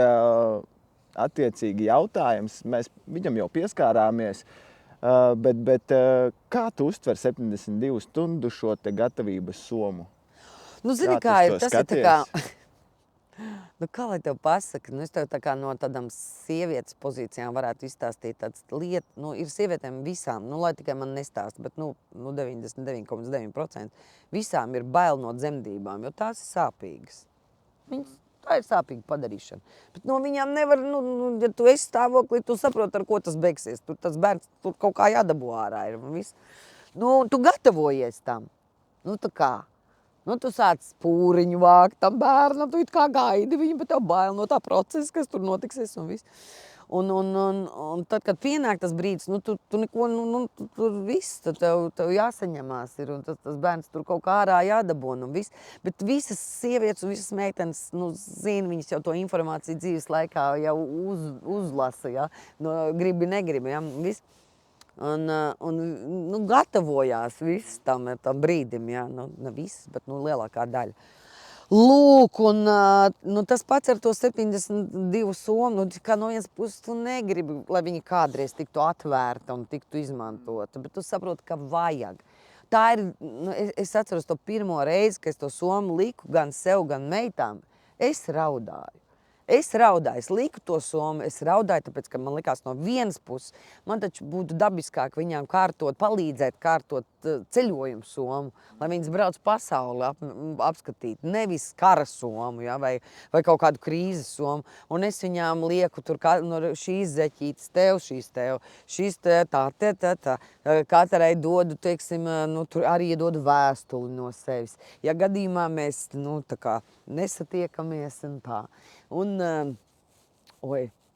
attiecīgi jautājums, mēs viņam jau pieskārāmies, bet kā tu uztver 72 stundu šo te gatavības somu? Zini, kā ir, tas ir tā kā... kā lai tev pasaka, es tev tā kā no tādām sievietes pozīcijām varētu izstāstīt tādas lietas, ir sievietēm visām, lai tikai man nestāsta, bet 99,9% visām ir bail no dzemdībām, jo tās ir sāpīgas. Tā ir sāpīga padarīšana. Bet no viņām nevar, ja tu esi stāvoklī, tu saproti, ar ko tas beigsies. Tas bērns tur kaut kā jādabū ārā ir. Tu gatavojies tam. Tā kā. Tu sāc pūriņu vākt tam bērnam, tu it kā gaidi viņu, bet tev bail no tā procesa, kas tur notiksies un viss. Un tad, kad pienāk tas brīdis, tu neko, tur viss, tad tev jāsaņemās ir, un tas bērns tur kaut kā ārā jādabūna un viss. Bet visas sievietes un visas meitenes, zina, viņas jau to informāciju dzīves laikā jau uzlasa, ja? Gribi, negribi, ja? Viss. Un gatavojās viss tam brīdim, ja? Ne viss, bet lielākā daļa. Lūk, un tas pats ar to 72 somu, kā no vienas puses tu negribi, lai viņi kādreiz tiktu atvērta un tiktu izmantota, bet tu saproti, ka vajag. Tā ir, es atceros to pirmo reizi, kad es to somu liku gan sev, gan meitām, es raudāju. Es liku to somu, es raudāju, tāpēc, ka man likās no vienas puses, man taču būtu dabiskāk viņām palīdzēt kārtot ceļojumu somu, lai viņas brauc pasauli apskatīt, nevis kara somu, ja, vai kaut kādu krīzes somu. Un es viņām lieku tur no šīs zeķītes tev, šīs tā. Katrai dodu, teiksim, tur arī dodu vēstuli no sevis. Ja gadījumā mēs, tā kā nesatiekamies un tā.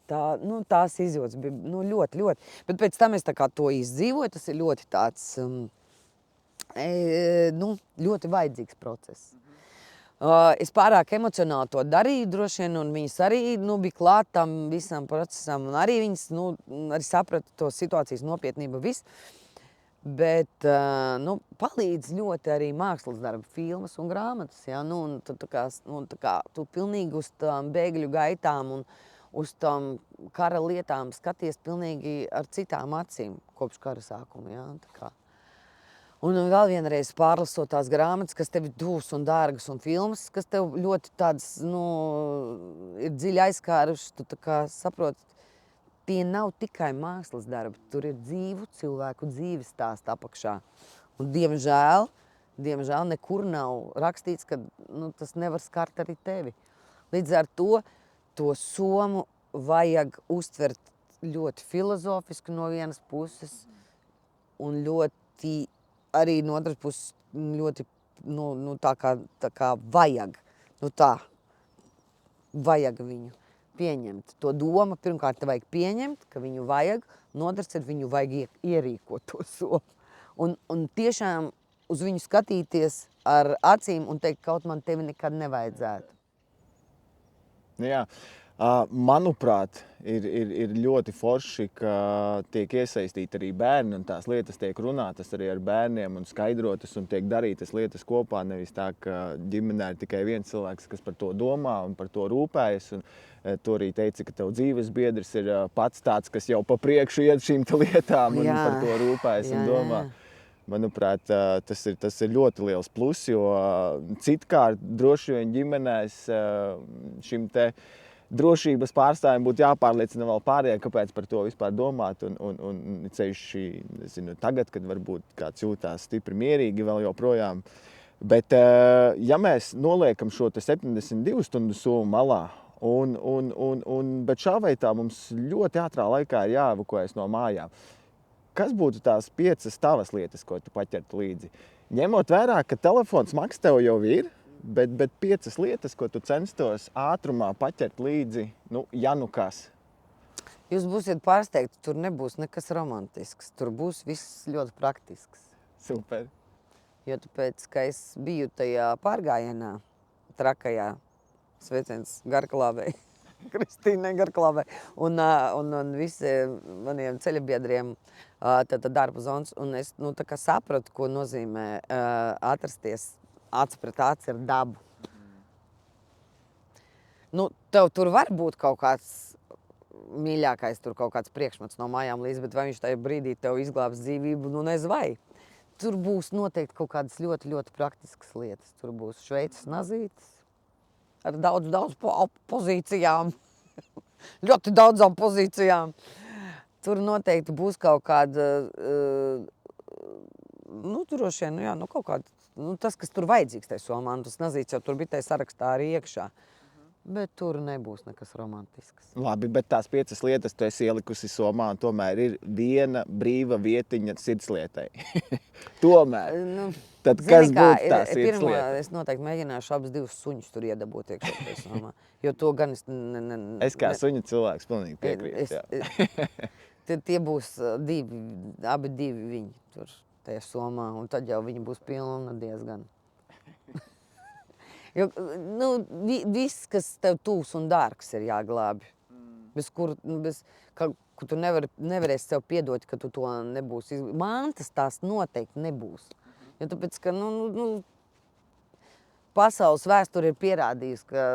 Tās izjūtas bija ļoti, ļoti. Bet pēc tam es tā kā to izdzīvoju, tas ir ļoti tāds, ļoti vajadzīgs process. Es pārāk emocionāli to darīju droši vien, un viņas arī bija klāt tam visam procesam, un arī viņas arī saprata to situācijas nopietnību viss. Bet palīdz ļoti arī mākslas darba, filmas un grāmatas. Ja? Tu pilnīgi uz tām bēgļu gaitām un uz tām kara lietām skaties pilnīgi ar citām acīm kopš kara sākuma. Ja? Un vēl vienreiz pārlasot tās grāmatas, kas tev ir tuvas un dārgas, un filmas, kas tev ļoti tādas, ir dziļi aizskārušas, tu tā kā saproti, tie nav tikai mākslas darbi, tur ir dzīvu cilvēku dzīves stāsts apakšā. Un diemžēl nekur nav rakstīts, ka tas nevar skart arī tevi. Līdz ar to somu vajag uztvert ļoti filozofiski no vienas puses un ļoti arī no otras puses ļoti tā kā vajag. Vajag viņu. pieņemt to domu. Pirmkārt, te vajag pieņemt, ka viņu vajag, un otrs ir viņu vajag ierīkot to somu. Un tiešām uz viņu skatīties ar acīm un teikt, kaut man tevi nekad nevajadzētu. Jā. Manuprāt, ir ļoti forši, ka tiek iesaistīti arī bērni un tās lietas tiek runātas arī ar bērniem un skaidrotas un tiek darītas lietas kopā. Nevis tā, ka ģimenē ir tikai viens cilvēks, kas par to domā un par to rūpējas. Un tu arī teici, ka tev dzīves biedrs ir pats tāds, kas jau pa priekšu iet šīm lietām un par to rūpējas un domā. Manuprāt, tas ir ļoti liels plus, jo citkārt droši vien ģimenēs šim te drošības pārstāvjiem būtu jāpārliecina vēl pārējie, kāpēc par to vispār domāt. Un ceļš, nezinu, tagad, kad varbūt kāds jūtās stipri mierīgi vēl joprojām. Bet, ja mēs noliekam šo 72 stundu somu malā, bet šā vai tā mums ļoti ātrā laikā ir jāevakuējas no mājām, kas būtu tās 5 tavas lietas, ko tu paķertu līdzi? Ņemot vērā, ka telefons maks tev jau ir, bet 5 lietas, ko tu censtos ātrumā paķert līdzi, ja nu kas? Jūs būsiet pārsteigti, tur nebūs nekas romantisks. Tur būs viss ļoti praktisks. Super. Jo tāpēc, ka es biju tajā pārgājienā, trakajā, sveiciens Garklāvei, Kristīnai Garklāvei, un visiem maniem ceļabiedriem darba zonas. Un es tā kā sapratu, ko nozīmē atrasties acis pret aci ar dabu. Tev tur var būt kaut kāds mīļākais, tur kaut kāds priekšmets no mājām līdz, bet vai viņš tajā brīdī tev izglābs dzīvību, nezinu vai. Tur būs noteikti kaut kādas ļoti, ļoti praktiskas lietas. Tur būs šveices nazītes ar daudz pozīcijām. Ļoti daudzām pozīcijām. Tur noteikti būs kaut kāda, droši vien, kaut kāda, tas, kas tur vajadzīgs tajā somā, tas nazīts jau tur bija tajā sarakstā arī iekšā. Bet tur nebūs nekas romantisks. Labi, bet tās 5 lietas tu esi ielikusi somā, un tomēr ir viena brīva vietiņa sirdslietai. Tomēr. Tad kas būtu tā sirdslieta? Es noteikti mēģināšu abas 2 suņus tur iedabūt iekšā tajā somā. Jo to gan es... Es kā suņu cilvēks pilnīgi piekrītu. Tie būs abi 2 viņi tur tajā somā, un tad jau viņi būs pilna diezgan. Jo, viss, kas tev tūs un dārgs, ir jāglābi. Bez kur tu nevarēsi sev piedot, ka tu to nebūsi. Mantas tās noteikti nebūs. Jo tāpēc, ka, pasaules vēsture ir pierādījusi, ka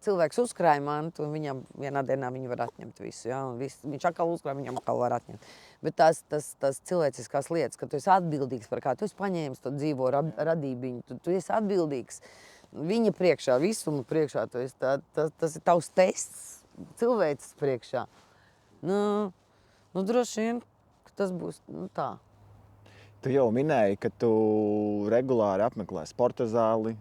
cilvēks uzkrāja mantu, un viņam vienā dienā viņi var atņemt visu. Ja? Viņš atkal uzkrāja, viņam atkal var atņemt. Bet tās cilvēciskās lietas, ka tu esi atbildīgs par kā, tu esi paņēmis to dzīvo radībiņu, tu esi atbildīgs viņa priekšā, visuma priekšā, tas ir tavs tests cilvēces priekšā. Droši vien, ka tas būs tā. Tu jau minēji, ka tu regulāri apmeklē sporta zāli,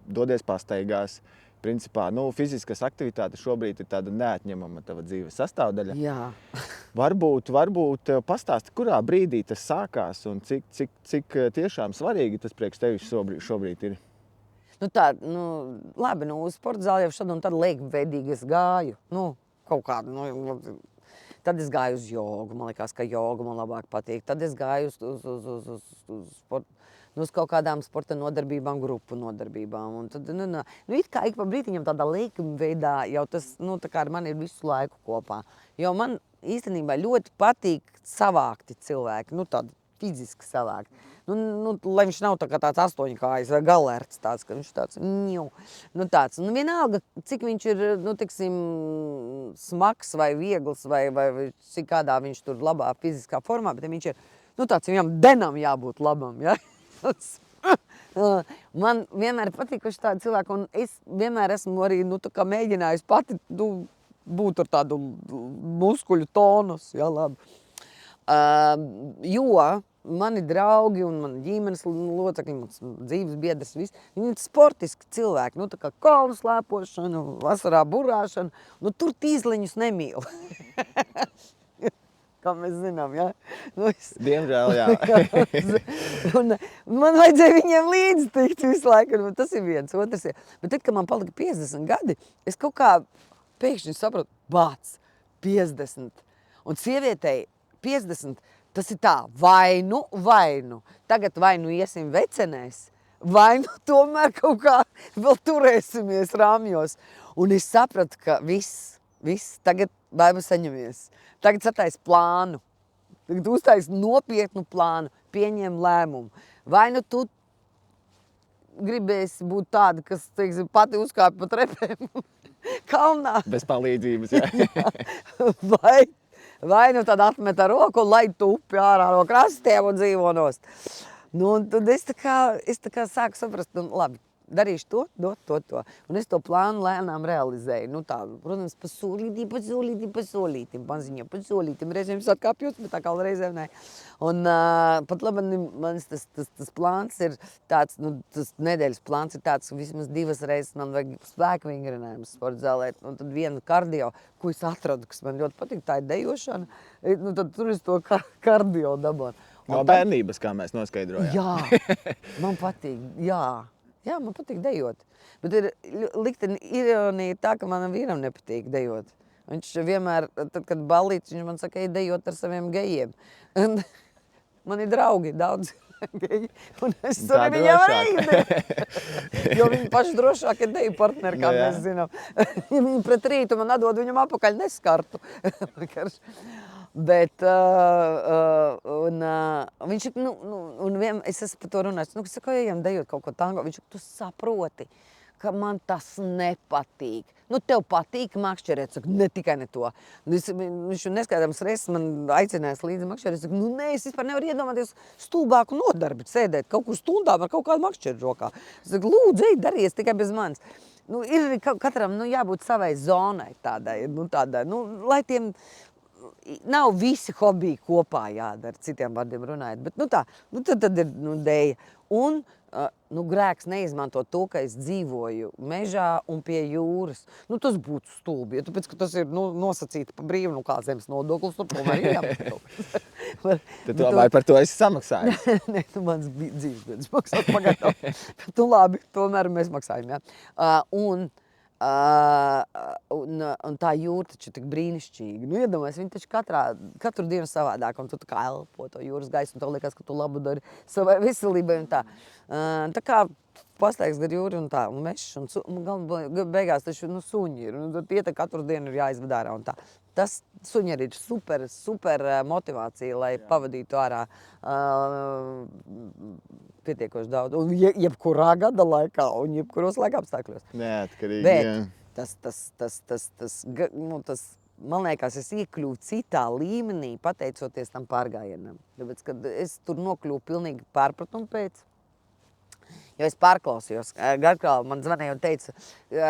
dodies pastaigās. Principā, fiziskas aktivitātes šobrīd ir tāda neatņemama tava dzīves sastāvdaļa. Jā. Varbūt pastāsti, kurā brīdī tas sākās un cik tiešām svarīgi tas priekš tevis šobrīd ir? Labi, uz sporta zāli jau šad un tad liekveidīgi es gāju. Kaut kādu, tad es gāju uz jogu, man liekas, ka joga man labāk patīk. Tad es gāju uz kaut kādām sporta nodarbībām, grupu nodarbībām. Un tad, it kā ik pa brītiņam tādā liekveidā jau tas, tā kā ar mani ir visu laiku kopā. Jo man īstenībā ļoti patīk savākti cilvēki, tādi fiziski savākti. Lai viņš nav tāds 8-kājas vai galerts tāds, ka viņš tāds tāds. Vienalga, cik viņš ir, smags vai viegls vai cik kādā viņš tur labā fiziskā formā, bet viņš ir, tāds viņam denam jābūt labam, ja? Man vienmēr patikuši tādi cilvēki, un es vienmēr esmu arī, mēģinājusi pati būt ar tādu muskuļu tonus, ja, labi. Jo mani draugi un mani ģimenes locekļi, mans dzīves biedrs, viņi ir sportiski cilvēki, tā kā kalnu slēpošana, vasarā burāšana, tur tīzliņus nemīl. Kā mēs zinām, ja? Diemžēl, jā. Un man vajadzēja viņiem līdzi tikt visu laiku, tas ir viens, otrs ir. Bet tad, kad man palika 50 gadi, es kaut kā pēkšņi saprotu, bāc, 50. Un sievietei 50, tas ir tā, vai nu. Tagad vai nu iesim vecenēs, vai nu tomēr kaut kā vēl turēsimies rāmjos. Un es sapratu, ka viss, tagad baiba saņemies. Tagad satais plānu. Tagad uztais nopietnu plānu, pieņem lēmumu. Vai nu tu gribēsi būt tāda, kas, teiksim, pati uzkāpj pa trepēm kalnā. Bez palīdzības, jā. Vai nu tad atmet ar roku un laid tu upi ārā no krastiem un dzīvo nost. Nu, un tad es tā kā sāku saprast, nu, labi, darīšu to. Un es to plānu lēnām realizēju. Nu tā, protams, pa solītim, maziņā pa solītim. Reizēm es atkāpjos, bet tā kā reizēm ne. Un pat labi, manis tas plāns ir tāds, nu, tas nedēļas plāns ir tāds, ka vismaz 2 reizes man vajag spēku vingrinājumus sporta zālē. Un tad viena kardio, ko es atradu, kas man ļoti patīk, tā ir dejošana. Nu, tad tur es to kardio dabānu. No bērnības, kā mēs noskaidrojām. Jā, man patīk, jā, man patīk dejot. Bet ir likteni ironija tā, ka manam vīram nepatīk dejot. Viņš vienmēr, tad, kad ballīts, viņš man saka, ej dejot ar saviem gejiem. Un man ir draugi daudz geji, un es arī viņam eju. Jo viņi paši drošākie deju partneri, kā mēs zinām. Ja viņi pret rītu man atdod viņam apakaļ neskartu. Bet viņš, es esmu par to runājis, es saku, ejam dejot kaut ko tango, viņš, tu saproti, ka man tas nepatīk. Nu, tev patīk makšķerēt, saku, ne tikai ne to. Viņš neskaidrams reizes man aicinājis līdzi makšķerēt, saku, nu, nē, es vispār nevaru iedomāties stulbāku nodarbi, sēdēt kaut kur stundām ar kaut kādu makšķeru rokā. Es saku, lūdzu, ej, daries tikai bez manis. Nu, ir katram, jābūt savai zonai tādai, lai tiem nav visi hobiji kopā jādara, citiem vārdiem runājot, bet tad ir deja. Un grēks neizmanto to, ka es dzīvoju mežā un pie jūras. Tas būtu stulbi, tāpēc, ka tas ir nosacīti pa brīvu, kā zemes nodoklis, tomēr ir jāmaksā. Tad vai par to esi samaksājis? Nē, mans dzīvesbiedrs maksās pagaidām. Bet labi, tomēr mēs maksājam, jā. Un tā jūra taču tik brīnišķīga. Iedomājies, viņi taču katru dienu savādāk, un tu tā kā elpo to jūras gaisu, un tev liekas, ka tu labu dari savai veselībai un tā. Tā kā pastaigs gar jūru un tā, un mešs, un beigās taču suņi ir, un tie tā katru dienu ir jāizved ārā un tā. Tas suņi arī ir super motivācija, lai pavadītu ārā pietiekoši daudz. Un jebkurā gada laikā un jebkuros laika apstākļos. Neatkarīgi, jā. Bet tas, man liekas, es iekļuvu citā līmenī, pateicoties tam pārgājienam. Tāpēc, kad es tur nokļuvu pilnīgi pārpratumu pēc, jo es pārklausījos. Garkāla man zvanīja un teica,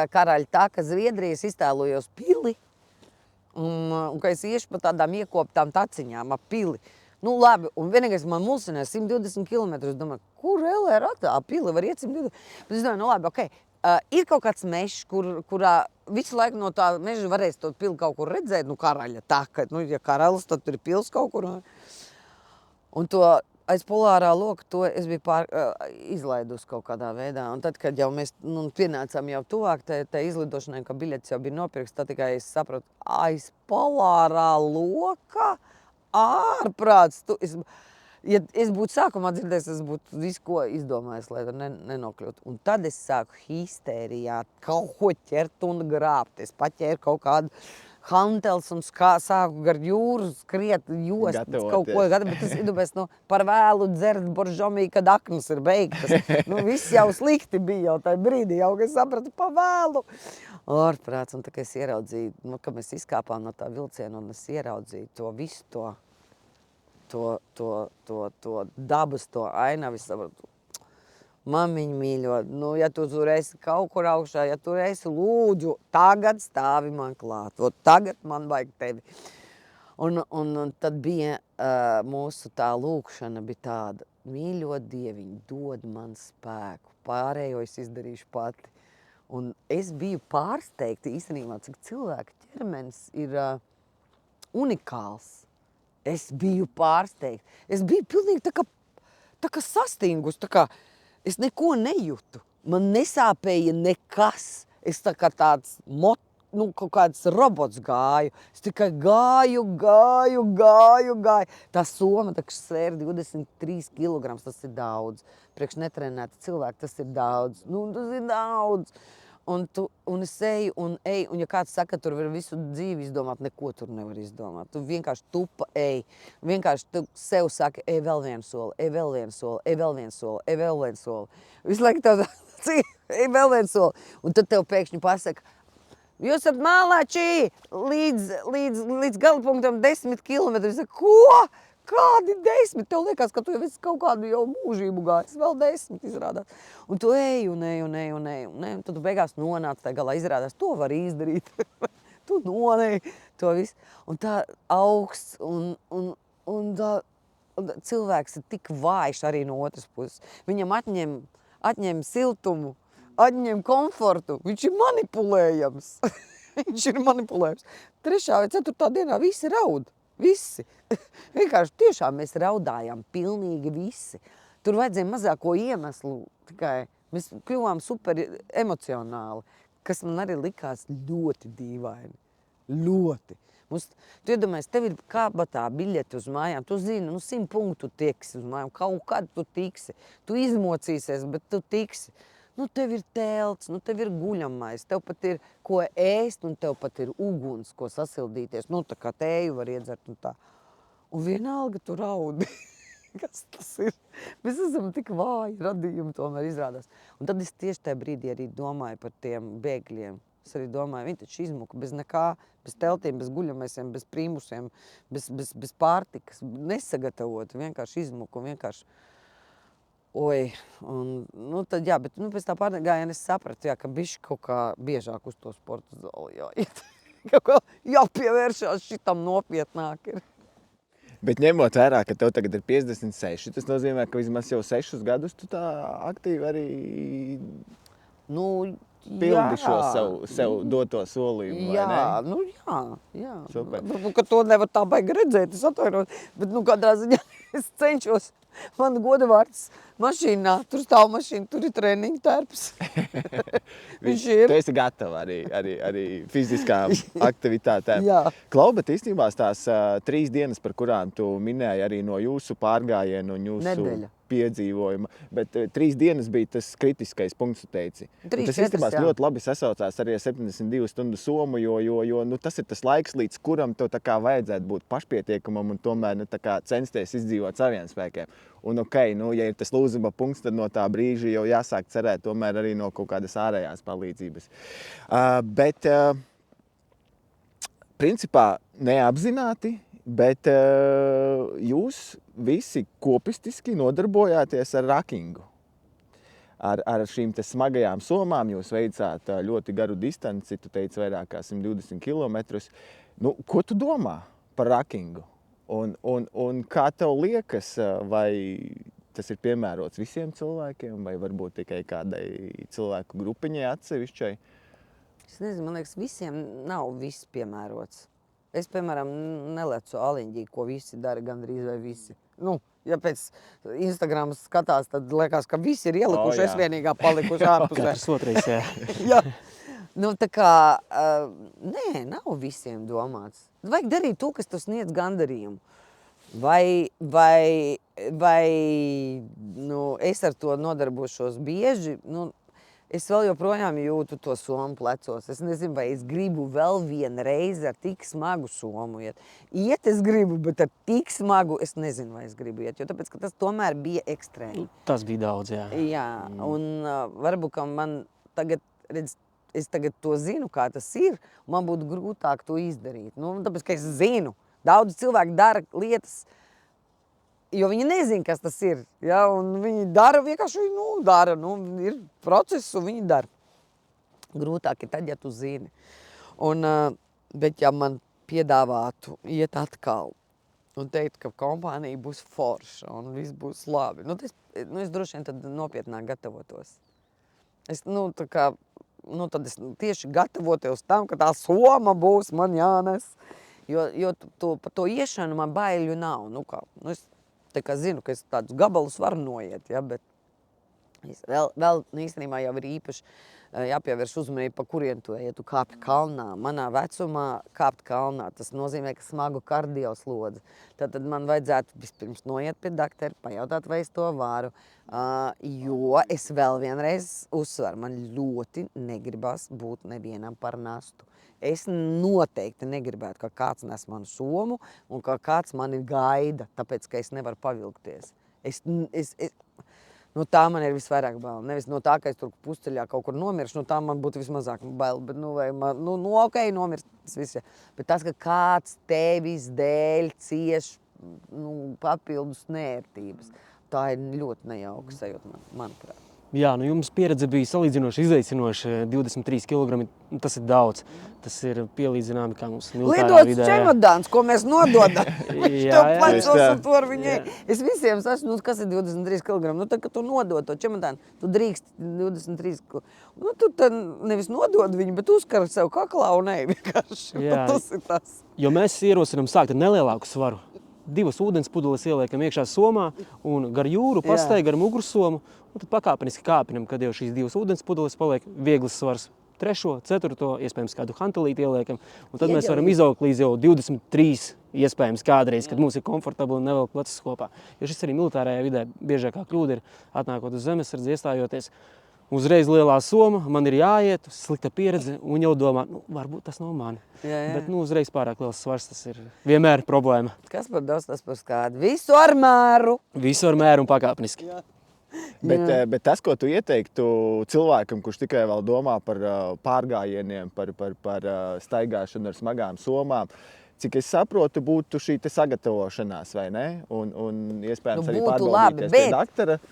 karaļa tā, ka Zviedrijas iztēlojos pili, un ka es iešu pa tādām iekoptām taciņām ap pili. Labi, un vienīgais man mulsināja 120 km. Es domāju, kur ellē ir tā pili, var iet 120 km. Bet es domāju, labi, okei. Ir kaut kāds mežs, kurā visu laiku no tā meža varēs to pili kaut kur redzēt, karaļa tā, ka, ja karalis, tad tur ir pils kaut kur. Un to aiz polārā loka, to es biju izlaidus kaut kādā veidā. Un tad, kad jau mēs pienācām jau tuvāk tai izlidošanai, ka biļetes jau bija nopirkts, tad tikai es sapratu, aiz polārā loka, ārprāts. Ja es būtu sākumā dzirdējis, es būtu visu ko izdomājis, lai tur nenokļūtu. Un tad es sāku histērijā kaut ko ķert un grābt. Es paķēru kaut kādu hantels un sāku gar jūru skriet, jost kaut ko gatavu. Bet es iedomājos, par vēlu dzert boržomī, kad aknas ir beigtas. Viss jau slikti bija jau tajā brīdī, jau es sapratu pa vēlu. Ārprāts, un tā kā es ieraudzīju, ka mēs izkāpām no tā vilciena, un es ieraudzīju to visu to dabas, to ainavu, es sapratu. Mamiņa mīļo, ja tu tur esi kaut kur augšā, ja tu esi lūdzu, tagad stāvi man klāt, tagad man vajag tevi. Un tad bija mūsu tā lūkšana bija tāda, mīļo Dieviņ, dod man spēku, pārējo es izdarīšu pati. Un es biju pārsteigta īstenībā, cik cilvēka ķermenis ir unikāls. Es biju pārsteigta. Es biju pilnīgi tā kā sastingus, tā kā es neko nejūtu. Man nesāpēja nekas. Es tā kā tāds kaut kāds robots gāju. Es tikai gāju. Tā soma taču svēra 23 kg, tas ir daudz. Priekš netrenēta cilvēka tas ir daudz. Tas ir daudz. Un es eju, un ja kāds saka, ka tur var visu dzīvi izdomāt, neko tur nevar izdomāt. Tu vienkārši tupa ej. Vienkārši tu sev saki, ej vēl vienu soli, ej vēl vienu soli, ej vēl vienu soli, ej vēl vienu soli. Visu laiku tev ej vēl vienu soli. Un tad tev pēkšņi pasaka, jūs esat mālāči līdz galapunktam 10 km. Es saku, ko? Kādi 10? Tev liekas, ka tu jau esi kaut kādu jau mūžību gājis. Vēl 10 izrādās. Un tu ej. Un tad tu beigās nonāc tā galā. Izrādās, to var izdarīt. Tu nonēji to visu. Un tā augsts un cilvēks ir tik vājš arī no otras puses. Viņam atņem siltumu, atņem komfortu. Viņš ir manipulējams. Viņš ir manipulējams. 3. vai 4. dienā visi raud. Visi. Vienkārši tiešām mēs raudājām pilnīgi visi. Tur vajadzēja mazāko iemeslu. Tikai mēs kļuvām super emocionāli, kas man arī likās ļoti dīvaini. Ļoti. Tu iedomājies, tev ir kabatā biļeti uz mājām. Tu zini, 100 punktu tieksi uz mājām. Kaut kad tu tiksi. Tu izmocīsies, bet tu tiksi. Tev ir telts, tev ir guļamais, tev pat ir ko ēst, un tev pat ir uguns, ko sasildīties. Tā kā tēju var iedzert un tā. Un vienalga tu raudi. Kas tas ir? Mēs esam tik vāji radījumi tomēr izrādās. Un tad es tieši tajā brīdī arī domāju par tiem bēgļiem. Es arī domāju, viņi taču izmuka bez nekā, bez teltīm, bez guļamaisiem, bez prīmusiem, bez pārtikas, nesagatavot, vienkārši izmuka un vienkārši... tad jā, bet pēc tā pārgājiena es sapratu, ka bišķi kaut kā biežāk uz to sporta zāli jāiet. Kaut kā jāpievēršās šitam nopietnāk ir. Bet ņemot vērā, ka tev tagad ir 56, tas nozīmē, ka vismaz jau 6 gadus tu tā aktīvi arī pildi šo sev doto solījumu, vai ne? Jā. Super. Ka to nevar tā baigi redzēt, es atvainojos, bet katrā ziņā es cenšos. Man godavārds mašīnā, tur stāv mašīna, tur ir treniņu tērps. Viņš ir. Tu esi gatava arī fiziskām aktivitātēm. Jā. Klau, bet īstenībā tās 3 dienas, par kurām tu minēji arī no jūsu pārgājienu un jūsu Nedēļa. Piedzīvojuma, bet 3 dienas bija tas kritiskais punkts, tu teici. 3, tas īstenībā ļoti labi sasaucās arī ar 72 stundu somu, jo tas ir tas laiks, līdz kuram tev tā kā vajadzētu būt pašpietiekamam un tomēr tā kā censties izdzīvot saviem spēkiem. Un ja ir tas lūzuma punkts, tad no tā brīža jau jāsāk cerēt tomēr arī no kaut kādas ārējās palīdzības. Bet principā neapzināti, bet jūs visi kopistiski nodarbojāties ar rakingu. Ar šīm smagajām somām jūs veicāt ļoti garu distanci, tu teici vairāk kā 120 km. Ko tu domā par rakingu? Un kā tev liekas, vai tas ir piemērots visiem cilvēkiem, vai varbūt tikai kādai cilvēku grupiņai atsevišķai? Es nezinu, man liekas, visiem nav viss piemērots. Es, piemēram, nelecu aliņģī, ko visi dara, gandrīz vai visi. Ja pēc Instagram skatās, tad liekas, ka visi ir ielikuši, es vienīgā palikuši ārpusē. Katrs otrais, jā. Jā. Tā kā, nē, nav visiem domāts. Vajag darīt to, kas tu sniedz gandarījumu. Vai es ar to nodarbošos bieži, es vēl joprojām jūtu to somu plecos. Es nezinu, vai es gribu vēl vienu reizi ar tik smagu somu iet. Iet es gribu, bet ar tik smagu es nezinu, vai es gribu iet. Jo tāpēc, ka tas tomēr bija ekstrēmi. Tas bija daudz, jā. Jā, un varbūt, ka man tagad, es tagad to zinu, kā tas ir, un man būtu grūtāk to izdarīt. Tāpēc, ka es zinu, daudz cilvēku dara lietas, jo viņi nezina, kas tas ir. Ja? Un viņi dara vienkārši, ir process, un viņi dara. Grūtāk ir tad, ja tu zini. Bet ja man piedāvātu iet atkal un teikt, ka kompānija būs forša un viss būs labi, es droši vien tad nopietnāk gatavotos. Tad es tieši gatavotos tam, ka tā soma būs man jānes. Jo par to iešanu man baiļu nav. Es tā kā zinu, ka es tādus gabalus varu noiet, ja, bet vēl īstenībā jau ir īpaši jāpievērš uzmanība, pa kurien tu ej. Ja tu kāpi kalnā, manā vecumā kāpt kalnā, tas nozīmē, ka smagu kardioslodzi. Tad man vajadzētu vispirms noiet pie daktera, pajautāt, vai es to varu. Jo es vēl vienreiz uzsveru, man ļoti negribas būt nevienam par nastu. Es noteikti negribētu, ka kāds nes manu somu un ka kāds mani gaida, tāpēc, ka es nevaru pavilkties. No tā man ir visvairāk bail. Nevis no tā, ka es tur pusceļā kaut kur nomiršu, no tā man būtu vismazāk bail. Bet, ok, nomirst tas viss. Bet tas, ka kāds tevis dēļ cieš papildus nērtības, tā ir ļoti nejauka sajūta, manuprāt. Jā, jums pieredze bija salīdzinoši izaicinoša. 23 kg, tas ir daudz. Tas ir pielīdzināmi kā mums militārā vidē. Lidots čemodāns, ko mēs nododam. Tev plecos un to ar viņai. Es visiem saku, kas ir 23 kg. Tad, kad tu nodod to čemodānu, tu drīkst 23 kg. Tu nevis nodod viņu, bet uzkar sev kaklā un ej vienkārši. Tas ir tas. Jo mēs ierosinām sākt ar nelielāku svaru. 2 ūdenspudeles ieliekam iekšā somā un gar jūru pastaiga ar mugursomu. Un tad pakāpeniski kāpinam, kad jau šīs 2 ūdenspudeles paliek viegls svars. 3., 4., iespējams kādu hantelīti ieliekam. Un tad mēs varam izaugt līdz jau 23, iespējams kādreiz, kad mums ir komfortabli un nevelk plecus kopā. Jo šis arī militārajā vidē biežākā kļūda ir atnākot uz zemesardzi, iestājoties. Uzreiz lielā soma, man ir jāiet, slikta pieredze un jau domā, varbūt tas nav mani. Bet uzreiz pārāk liels svars, tas ir vienmēr problēma. Kas par daudz, tas par skādu. Visu ar mēru. Visu ar mēru un pakāpeniski. Bet tas, ko tu ieteiktu cilvēkam, kurš tikai vēl domā par pārgājieniem, par staigāšanu ar smagām somām, cik es saprotu, būtu šī te sagatavošanās, vai ne? Un iespējams arī pārbaudīties pie daktara.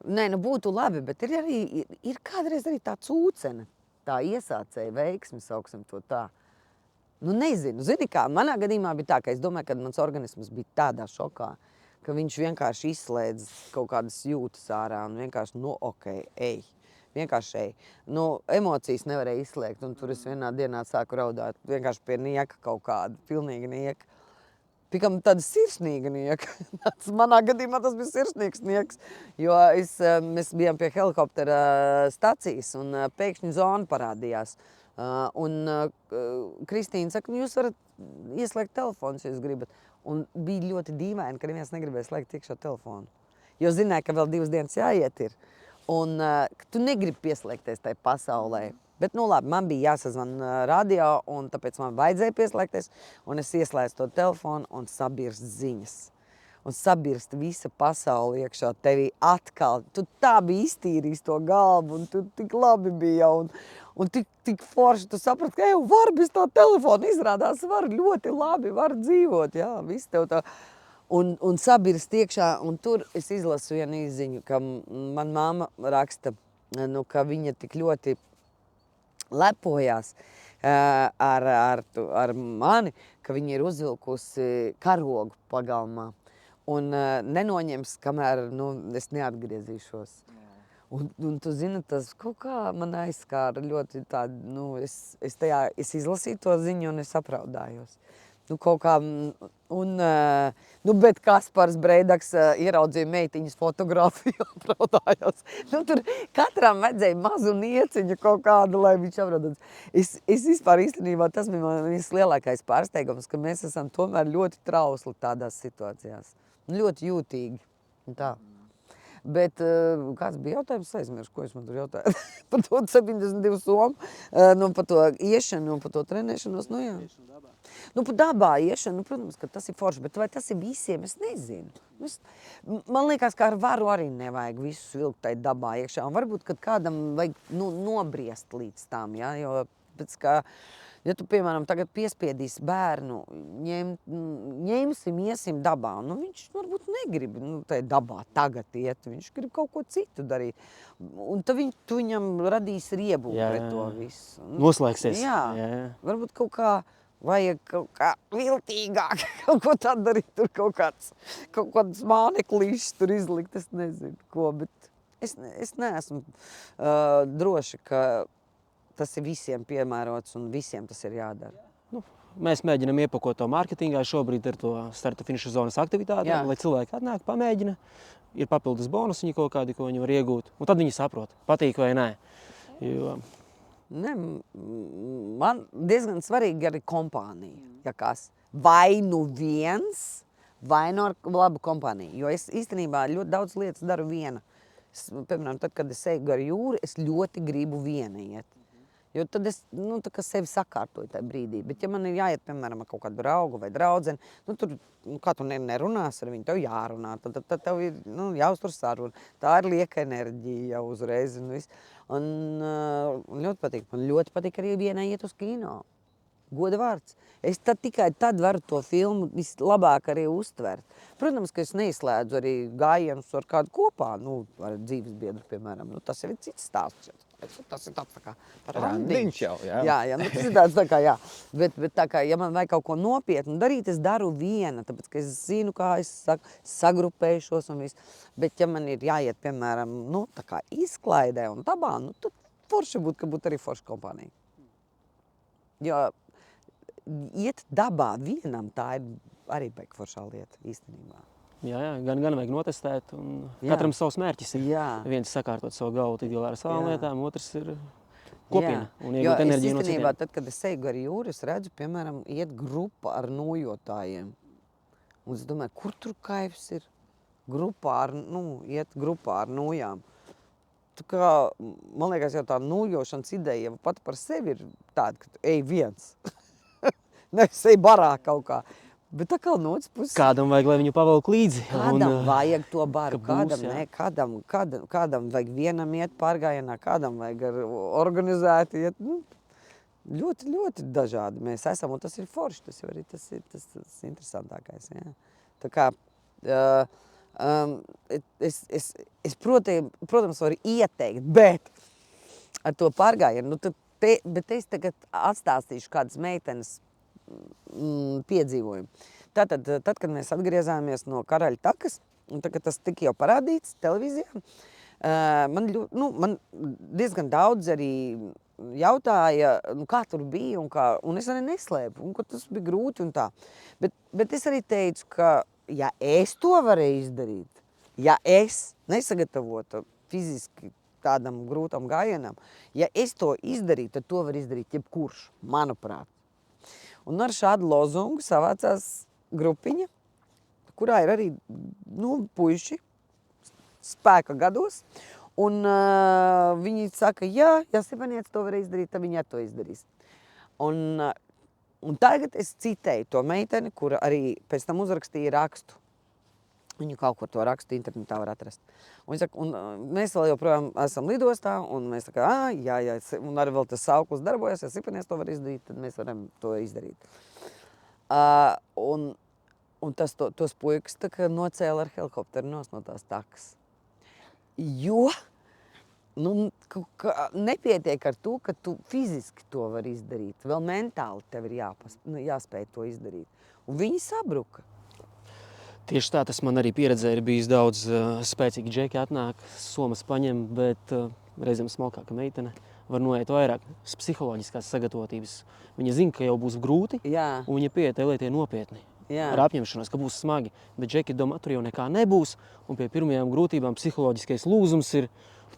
Nē, būtu labi, bet ir kādreiz arī tā cūcene, tā iesācēja veiksmi, sauksim to tā. Nezinu, zini kā, manā gadījumā bija tā, ka es domāju, ka mans organisms bija tādā šokā, ka viņš vienkārši izslēdz kaut kādas jūtas ārā un vienkārši, ok, ej. Vienkārši ej. Emocijas nevarēja izslēgt, un tur es vienā dienā sāku raudāt, vienkārši pie nieka kaut kāda, pilnīgi nieka. Tikam tāda sirsnīga nieka. Manā gadījumā tas bija sirsnīgs nieks, jo mēs bijām pie helikoptera stacijas un pēkšņi zona parādījās. Un Kristīna saka, jūs varat ieslēgt telefonu, ja jūs gribat. Un bija ļoti dīvaini, ka neviens negribēja slēgt iekšā telefonu. Jo zināja, ka vēl 2 dienas jāiet ir. Un tu negribi pieslēgties tai pasaulē. Bet, labi, man bija jāsazvan radio, un tāpēc man vajadzēja pieslēgties, un es ieslēdzu to telefonu un sabirst ziņas. Un sabirst visa pasaule iekšā tevī atkal. Tu tā biji iztīrījis to galvu, un tu tik labi bija, un tik forši tu saprati, ka var bez tā telefona izrādās, var ļoti labi, var dzīvot, jā, viss tev tā. Un sabirst iekšā, un tur es izlasu vienu izziņu, ka man mamma raksta, ka viņa tik ļoti lepojās ar mani, ka viņi ir uzvilkusi karogu pagalmā un nenoņems, kamēr es neatgriezīšos. Un tu zini, tas kaut kā man aizskāra ļoti tādu, es izlasīju to ziņu un es apraudājos. Kaut kā, bet Kaspars Breidaks ieraudzīja meitiņas fotografiju, apraudājās. Tur katram vajadzēja mazu nieciņu kaut kādu, lai viņš apraudās. Es vispār īstenībā, tas bija mans lielākais pārsteigums, ka mēs esam tomēr ļoti trausli tādās situācijās. Ļoti jūtīgi. Tā. Bet kāds bija jautājums? Aizmirsu, ko es man tur jautāju? Par to 72 somu, par to iešanu un par to trenēšanos. Jā. Par dabā iešanu, protams, ka tas ir forši, bet vai tas ir visiem, es nezinu. Man liekas, ka ar varu arī nevajag visus vilkt tai dabā iekšā. Un varbūt, kad kādam vajag nobriest līdz tam, ja? Jo pēc kā, ja tu, piemēram, tagad piespiedīsi bērnu, ņemsim, iesim dabā, viņš varbūt negrib tai dabā tagad iet, viņš grib kaut ko citu darīt. Un tad tu viņam radīs riebu pret to visu. Noslēgsies. Jā. Varbūt kaut kā vajag kaut kā viltīgāk, kaut ko tādu darīt, tur kaut kāds māneklīšs tur izlikt, es nezinu ko, bet es neesmu droši, ka tas ir visiem piemērots un visiem tas ir jādara. Mēs mēģinam iepakot to mārketingā šobrīd ar to starta finiša zonas aktivitāti, lai cilvēki atnāk, pamēģina, ir papildus bonusiņi kaut kādi, ko viņi var iegūt, un tad viņi saprot, patīk vai nē. Jo. Ne, man diezgan svarīgi arī kompānija, ja kas. Vai nu viens, vai nu ar labu kompāniju. Jo es īstenībā ļoti daudz lietas daru viena. Piemēram, tad, kad es eju gar jūru, es ļoti gribu viena iet. Jo tad es tā kā sevi sakārtoju tajā brīdī. Bet ja man ir jāiet, piemēram, ar kaut kādu draugu vai draudzeni, tur, kā tu nerunās ar viņu, tev jārunā. Tad tev ir jāuztur saruna. Tā ir lieka enerģija jau uzreiz. Un ļoti patīk. Man ļoti patīk arī vienai iet uz kino. Goda vārds. Es tikai tad varu to filmu vislabāk arī uztvert. Protams, ka es neizslēdzu arī gājienus ar kādu kopā, ar dzīves biedru, piemēram. Tas jau ir cits stāsts. Tas ir tāds tā kā randiņš jau, jā. Jā, tas ir tāds tā kā, jā. Bet tā kā, ja man vajag kaut ko nopietnu darīt, es daru viena, tāpēc, ka es zinu, kā es sagrupējušos un viss. Bet, ja man ir jāiet, piemēram, tā kā izklaidē un dabā, tad forši būtu, ka būtu arī forša kompānija. Jo iet dabā vienam, tā ir arī baigi foršā lieta īstenībā. Jā, gan vajag notestēt, un katram savs mērķis ir. Jā. Viens sakārtot savu galvu tigilā ar savām lietām, otrs ir kopiena un jo iegūt enerģiju no īstenībā, citiem. tad, kad es eju gar jūru, es redzu, piemēram, iet grupa ar nojotājiem. Un es domāju, kur tur kaifs ir? Iet grupā ar nojām. Tā kā, man liekas, jau tā nojošanas ideja jau pat par sevi ir tāda, ka tu ej viens. Nevis ej barā kaut kā. Bet tā kā no otras puses... Kādam vajag, lai viņu pavelk līdzi. Kādam vajag to baru, kādam vajag vienam iet pārgājienā, kādam vajag organizēti iet. Ļoti, ļoti dažādi mēs esam, un tas ir forši, tas jau arī tas interesantākais. Jā. Tā kā, es protams, varu ieteikt, bet ar to pārgājienu, bet es tagad atstāstīšu kādas meitenes piedzīvojumu. Tātad, kad mēs atgriezāmies no Karaļa takas, un tagad tas tika jau parādīts televīzijā, man diezgan daudz arī jautāja, kā tur bija un es arī neslēpu, un ka tas bija grūti un tā. Bet es arī teicu, ka ja es to varēju izdarīt, ja es nesagatavotu fiziski tādam grūtam gājienam, ja es to izdarītu, tad to var izdarīt jebkurš, manuprāt. Un ar šādu lozungu savācās grupiņa, kurā ir arī puiši spēka gados. Un viņi saka, ja Stepanietis to var izdarīt, tad viņi to izdarīs. Un tagad es citēju to meiteni, kura arī pēc tam uzrakstīja rakstu. Viņu kaut kur to rakstu internetā var atrast. Un, saka, un mēs vēl joprojām esam lidostā, un mēs tā kā, jā, un arī vēl tas sauklis darbojas, ja Stepanietis to var izdarīt, tad mēs varam to izdarīt. Un tos puikas tā kā nocēla ar helikopteru no tās takas. Jo nepietiek ar to, ka tu fiziski to var izdarīt. Vēl mentāli tev ir jāspēj to izdarīt. Un viņi sabruka. Tieši tā, tas man arī pieredzē ir bijis daudz spēcīgi džeki atnāk, somas paņem, bet reizēm smalkāka meitene var noiet vairāk psiholoģiskās sagatavotības. Viņa zina, ka jau būs grūti, un viņa pieiet lietie nopietni. Ar apņemšanos, ka būs smagi. Bet džeki domā, tur jau nekā nebūs, un pie pirmajām grūtībām psiholoģiskais lūzums ir,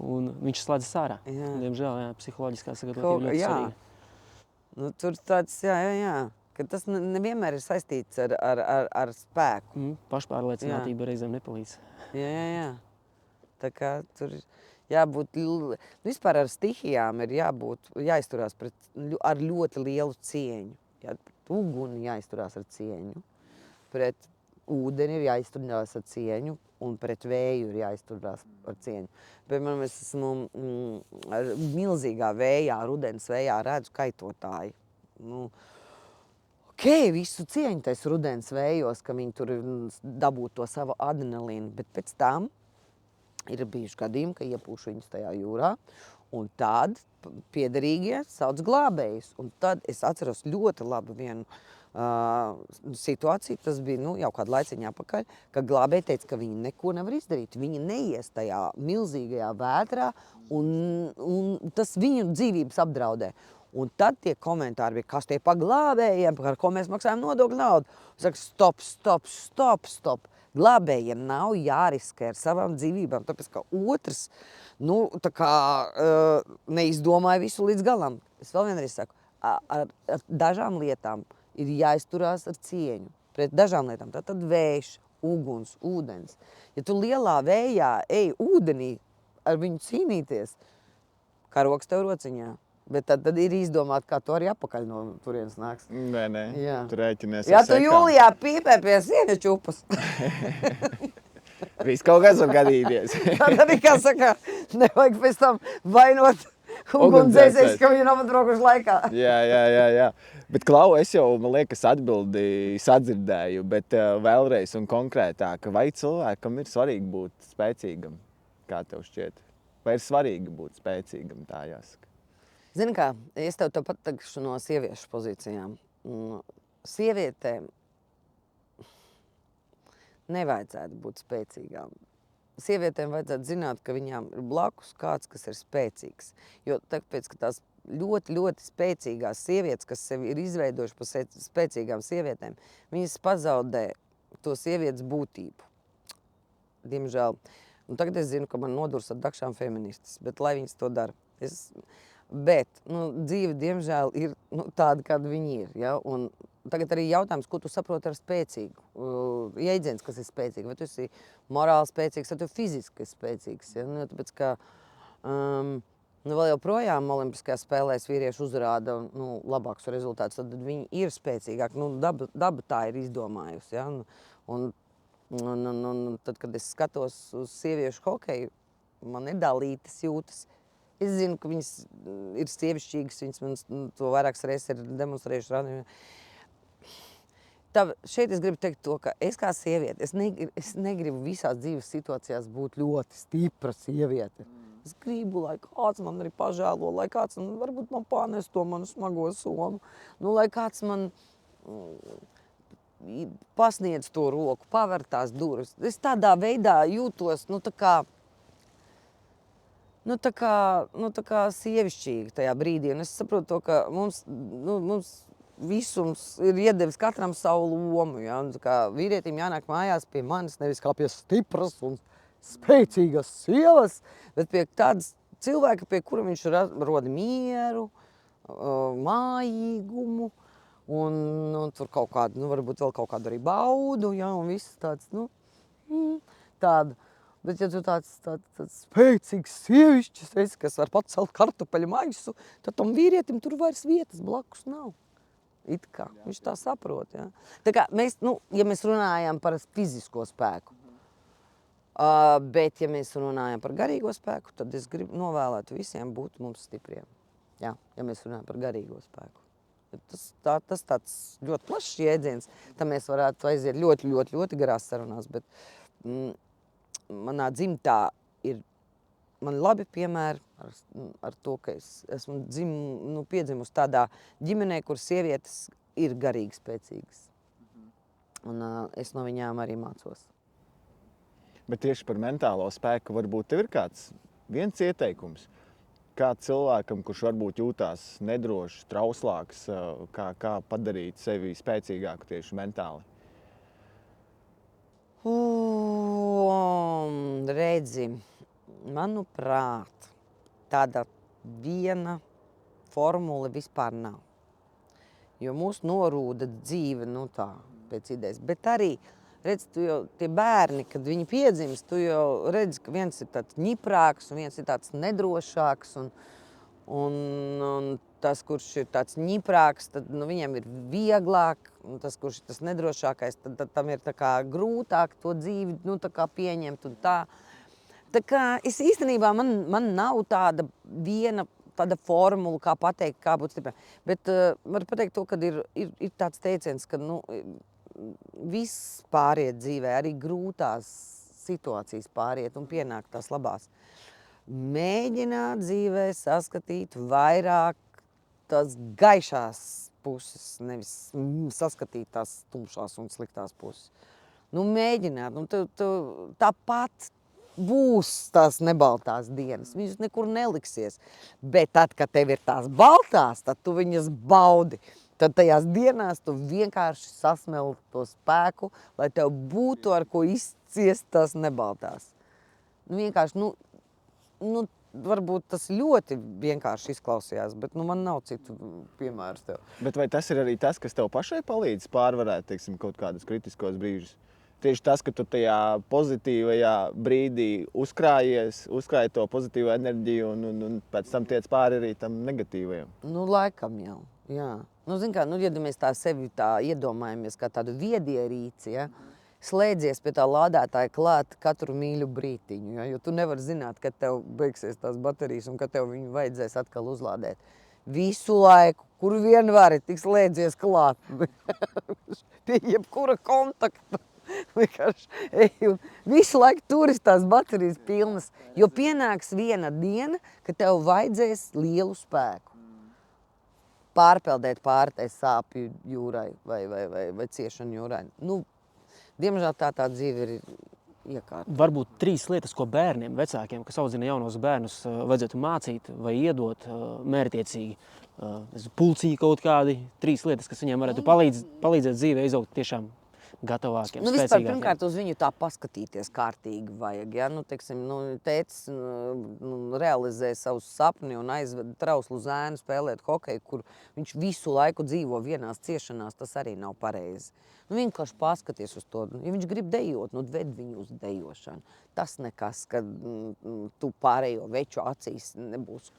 un viņš slēdzas ārā. Diemžēl, psiholoģiskā sagatavotība ļoti svarīga. Tur tāds, jā. Ka tas nevienmēr ir saistīts ar spēku. Pašpārliecinātība reizēm nepalīdz. Jā. Tā kā tur jābūt, vispār ar stihijām ir jāizturās ar ļoti lielu cieņu. Pret uguni jāizturās ar cieņu, pret ūdeni ir jāizturās ar cieņu, un pret vēju ir jāizturās ar cieņu. Piemēram, es esmu milzīgā vējā, rudens vējā redzu kaitotāji. Visu cieņu tais rudens vējos, ka viņi tur dabūtu to savu adrenalīnu, bet pēc tam ir bijuši gadījumi, ka iepūš viņus tajā jūrā, un tad piederīgie sauc glābējus. Un tad es atceros ļoti labu vienu situāciju, tas bija jau kādu laiciņu atpakaļ, ka glābēji teica, ka viņi neko nevar izdarīt. Viņi neies tajā milzīgajā vētrā, un tas viņu dzīvības apdraudē. Un tad tie komentāri bija, kas tie pa glābējiem, par ko mēs maksājam nodokļu naudu. Saka, stop. glābējiem nav jāriskē ar savām dzīvībām, tāpēc, ka otrs, tā kā neizdomāja visu līdz galam. Es vēl vienreiz saku, ar dažām lietām ir jāizturās ar cieņu. Pret dažām lietām, tad vējš, uguns, ūdens. Ja tu lielā vējā ej ūdenī ar viņu cīnīties, kā rokas tev rociņā. Bet tad ir izdomāt, kā tu arī apakaļ no turienes nāks. Nē, Jā. tu rēķinies Ja ar tu sekām. jūlijā pīpē pie sieviešu upes, Viss kaut kas var gadīties. tad arī, kā saka, nevajag pēc tam vainot ugunsdzēsējus, ka viņi nav atbraukuši laikā. Jā. Bet, Klau, es jau, man liekas, atbildi sadzirdēju, bet vēlreiz un konkrētāk, vai cilvēkam ir svarīgi būt spēcīgam, kā tev šķiet? Vai ir svarīgi būt spēcīgam, tā jāsaka? Zini kā, es tev pateikšu no sieviešu pozīcijām. Sievietēm nevajadzētu būt spēcīgām. Sievietēm vajadzētu zināt, ka viņām ir blakus kāds, kas ir spēcīgs. Jo tāpēc, ka tās ļoti, ļoti spēcīgās sievietes, kas sevi ir izveidojuši par spēcīgām sievietēm, viņas pazaudē to sievietes būtību. Diemžēl. Un tagad es zinu, ka man nodurs ar dakšām feministas, bet lai viņas to dara. Bet dzīve, diemžēl, ir tāda, kāda viņi ir. Ja? Un tagad arī jautājums, ko tu saproti ar spēcīgu. Jēdziens, kas ir spēcīgi. Vai tu esi morāli spēcīgs, vai tu fiziski spēcīgs. Ja? Tāpēc, ka vēl joprojām Olimpiskajās spēlēs vīrieši uzrāda labākus rezultātus, tad viņi ir spēcīgāki. Daba tā ir izdomājusi. Ja? Un tad, kad es skatos uz sieviešu hokeju, man nedalītas jūtas. Es zinu, ka viņas ir sievišķīgas, viņas man to vairākas reizes ir demonstrējuši rādījumā. Šeit es gribu teikt to, ka es kā sieviete, es negribu visās dzīves situācijās būt ļoti stipra sieviete. Es gribu, lai kāds man arī pažēlo, lai kāds varbūt man pārnes to manu smago somu, lai kāds man pasniedz to roku, paver tās durvis. Es tādā veidā jūtos, tā kā sievišķīgi tajā brīdī. Un es saprotu to, ka mums visums ir iedevis katram savu lomu. Ja? Un, kā vīrietim jānāk mājās pie manis, nevis kā pie stipras un spēcīgas sievas, bet pie tādas cilvēka, pie kura viņš rod mieru, mājīgumu un tur kaut kādu, varbūt vēl kaut kādu arī baudu, ja? Un viss tāds, tāda. Bet ja tu tāds spēcīgs sievišķis esi, kas var pacelt kartupeļu maisu, tad tam vīrietim tur vairs vietas blakus nav. It kā. Viņš tā saprot. Ja? Tā kā mēs, ja mēs runājam par fizisko spēku, bet ja mēs runājam par garīgo spēku, tad es gribu novēlēt visiem būt mums stipriem. Ja mēs runājam par garīgo spēku. Tas tāds ļoti plašs jēdziens. Tam mēs varētu aiziet ļoti, ļoti, ļoti garās sarunās, bet manā dzimtā ir man labi piemēri ar to, ka es esmu piedzimusi tādā ģimenē, kur sievietes ir garīgi spēcīgas. Un es no viņām arī mācos. Bet tieši par mentālo spēku varbūt tev ir kāds viens ieteikums, kā cilvēkam, kurš varbūt jūtās nedrošs, trauslāks, kā padarīt sevi spēcīgāku tieši mentāli? Redzi, manuprāt, tāda viena formula vispār nav. Jo mūs norūda dzīve, tā, pēc idejas. Bet arī, redz, tu jau tie bērni, kad viņi piedzimst, tu jau redzi, ka viens ir tāds ņiprāks un viens ir tāds nedrošāks. Un tas, kurš ir tāds ņiprāks, tad viņam ir vieglāk. Un tas, kurš ir tas nedrošākais, tad tam ir tā kā grūtāk to dzīvi tā kā pieņemt un tā. Tā kā es īstenībā, man nav tāda viena tāda formula, kā pateikt, kā būt stiprāk. Bet var pateikt to, ka ir tāds teiciens, ka viss pāriet dzīvē, arī grūtās situācijas pāriet un pienāk tās labās. Mēģināt dzīvē saskatīt vairāk tās gaišās puses, nevis saskatīt tās tumšās un sliktās puses. Mēģināt, tāpat būs tās nebaltās dienas, viņas nekur neliksies. Bet tad, kad tev ir tās baltās, tad tu viņas baudi. tad tajās dienās tu vienkārši sasmelti to spēku, lai tev būtu ar ko izciest tās nebaltās. Vienkārši, varbūt tas ļoti vienkārši izklausījās, bet man nav citu piemēru tev. Bet vai tas ir arī tas, kas tev pašai palīdz pārvarēt, teiksim, kaut kādus kritiskos brīžus? Tieši tas, ka tu tajā pozitīvajā brīdī uzkrāji to pozitīvo enerģiju un pēc tam tiec pāri arī tam negatīvajam. Laikam jau, jā. Zin kā, ja mēs tā sevi tā iedomājamies kā tādu viedierīci, ja, slēdzies pie tā lādētāja klāt katru mīļu brītiņu, ja, jo tu nevari zināt, kad tev beigsies tās baterijas un kad tev viņu vajadzēs atkal uzlādēt. Visu laiku, kur vien vari, tik slēdzies klāt pie jebkura kontakta. Vienkārši ej un visu laiku turis tās baterijas pilnas, jo pienāks viena diena, ka tev vajadzēs lielu spēku. Pārpeldēt pāri tai sāpju jūrai vai ciešanu jūrai. Diemžēl tā dzīve ir iekārta. Varbūt 3 lietas, ko bērniem, vecākiem, kas audzina jaunos bērnus, vajadzētu mācīt vai iedot mērķtiecīgi. Pulciņi kaut kādi, 3 lietas, kas viņiem varētu palīdzēt dzīvē izaugt tiešām gatavākiem, vispār, spēcīgākiem. pirmkārt, uz viņu tā paskatīties kārtīgi vajag. Ja? Tētis realizē savus sapni un aizved trauslu zēnu spēlēt hokeju, kur viņš visu laiku dzīvo vienās ciešanās, tas arī nav pareizi. Vienkārši paskaties uz to. Ja viņš grib dejot, ved viņu uz dejošanu. Tas nekas, ka tu pārējo veču acīs nebūs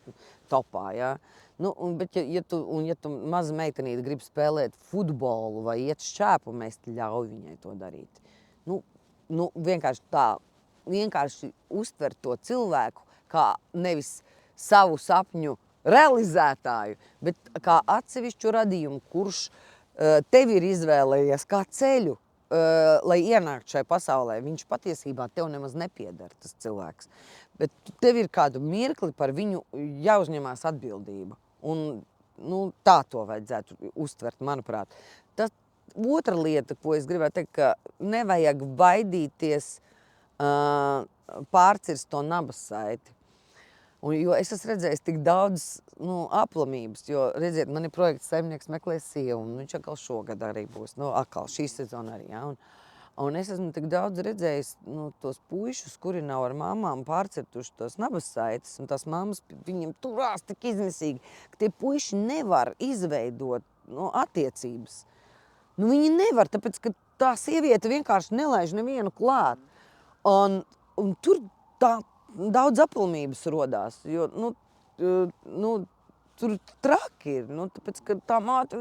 topā. Ja? Bet ja tu maza meitenīte grib spēlēt futbolu vai iet šķēpu mest, ļauj viņai to darīt. Vienkārši tā, vienkārši uztver to cilvēku kā nevis savu sapņu realizētāju, bet kā atsevišķu radījumu, kurš tevi ir izvēlējies kā ceļu, lai ienāktu šai pasaulē. Viņš patiesībā tev nemaz nepieder, tas cilvēks. Bet tev ir kādu mirkli par viņu jāuzņemās atbildība. Un tā to vajadzētu uztvert, manuprāt. Otra lieta, ko es gribētu teikt, ka nevajag baidīties pārcirst to nabas saiti. Jo es esmu redzējis tik daudz aplamības, jo, redziet, man ir projekts Saimnieks meklē sievu, un viņš atkal šogad arī būs, atkal šī sezona arī, ja, un es esmu tik daudz redzējis tos puišus, kuri nav ar mamām pārcirtuši tos nabas saites, un tās mammas viņiem turās tik izmisīgi, ka tie puiši nevar izveidot attiecības. Viņi nevar, tāpēc, ka tā sieviete vienkārši nelaiž nevienu klāt, un tur tā daudz aplamības rodās, jo tur traki ir, tāpēc, ka tā māte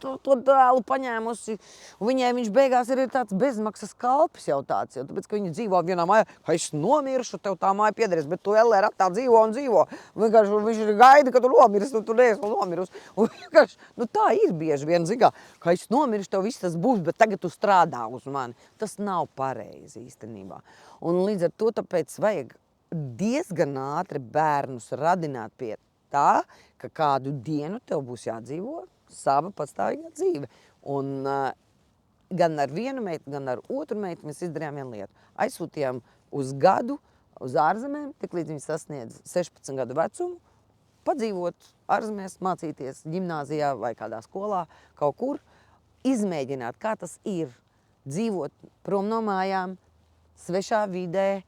to dēlu paņēmusi, un viņai viņš beigās ir tāds bezmaksas kalpis jau tāds, jo tāpēc, ka viņi dzīvo vienā mājā, ka es nomiršu, tev tā māja piederēs, bet tu LR tā dzīvo un dzīvo. Vienkārši viņš ir gaida, ka tu nomirsi, tu neesi nomirus. Un vienkārši, tā ir bieži vien, zigā, ka es nomiršu, tev viss tas būs, bet tagad tu strādā uz mani. Tas nav pareizi īstenībā. Un līdz ar to tāpēc vajag diezgan ātri bērnus radināt pie tā, ka kādu dienu tev būs jādzīvo sava patstāvīgā dzīve. Un gan ar vienu meitu, gan ar otru meitu mēs izdarījām vienu lietu. Aizsūtījām uz gadu uz ārzemēm, tik līdz viņi sasniedz 16 gadu vecumu, padzīvot ārzemēs, mācīties ģimnāzijā vai kādā skolā, kaut kur, izmēģināt, kā tas ir dzīvot prom no mājām, svešā vidē,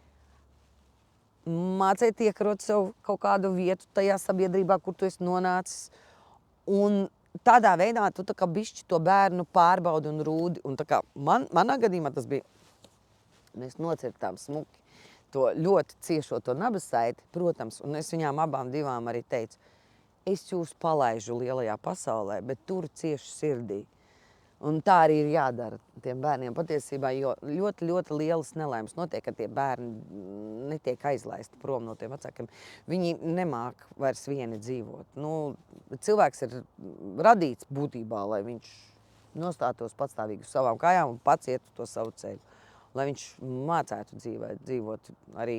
mācīt iekarot sev kaut kādu vietu tajā sabiedrībā, kur tu esi nonācis. Un tādā veidā tu tā kā bišķi to bērnu pārbaudi un rūdi. Un tā kā manā gadījumā tas bija, mēs nocirtām smuki to ļoti ciešo to nabas saiti, protams, un es viņām abām divām arī teicu, es jūs palaižu lielajā pasaulē, bet tur cieši sirdī. Un tā arī ir jādara tiem bērniem patiesībā, jo ļoti, ļoti lielas nelaimes notiek, ka tie bērni netiek aizlaisti prom no tiem vecākiem. Viņi nemāk vairs vieni dzīvot. Cilvēks ir radīts būtībā, lai viņš nostātos patstāvīgi uz savām kājām un pats ietu to savu ceļu. Lai viņš mācētu dzīvot arī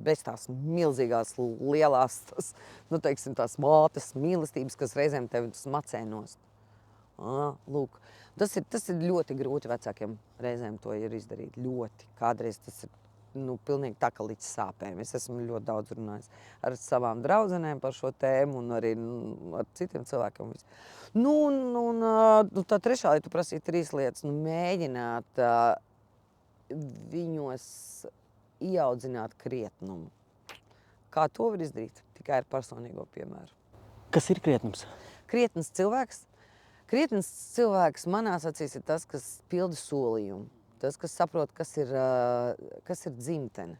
bez tās milzīgās, lielās, tās mātes mīlestības, kas reizēm tevi macē nost. Lūk. Tas ir ļoti grūti vecākiem reizēm to ir izdarīt. Ļoti. Kādreiz tas ir pilnīgi tā kā līdz sāpēm. Es esmu ļoti daudz runājis ar savām draudzenēm par šo tēmu un arī ar citiem cilvēkiem. Tā trešā lieta, tu prasīji 3 lietas. Mēģināt viņos ieaudzināt krietnumu. Kā to var izdarīt? Tikai ar personīgo piemēru. Kas ir krietnums? Krietns cilvēks manās acīs ir tas, kas pilda solījumu. Tas, kas saprot, kas ir dzimtene.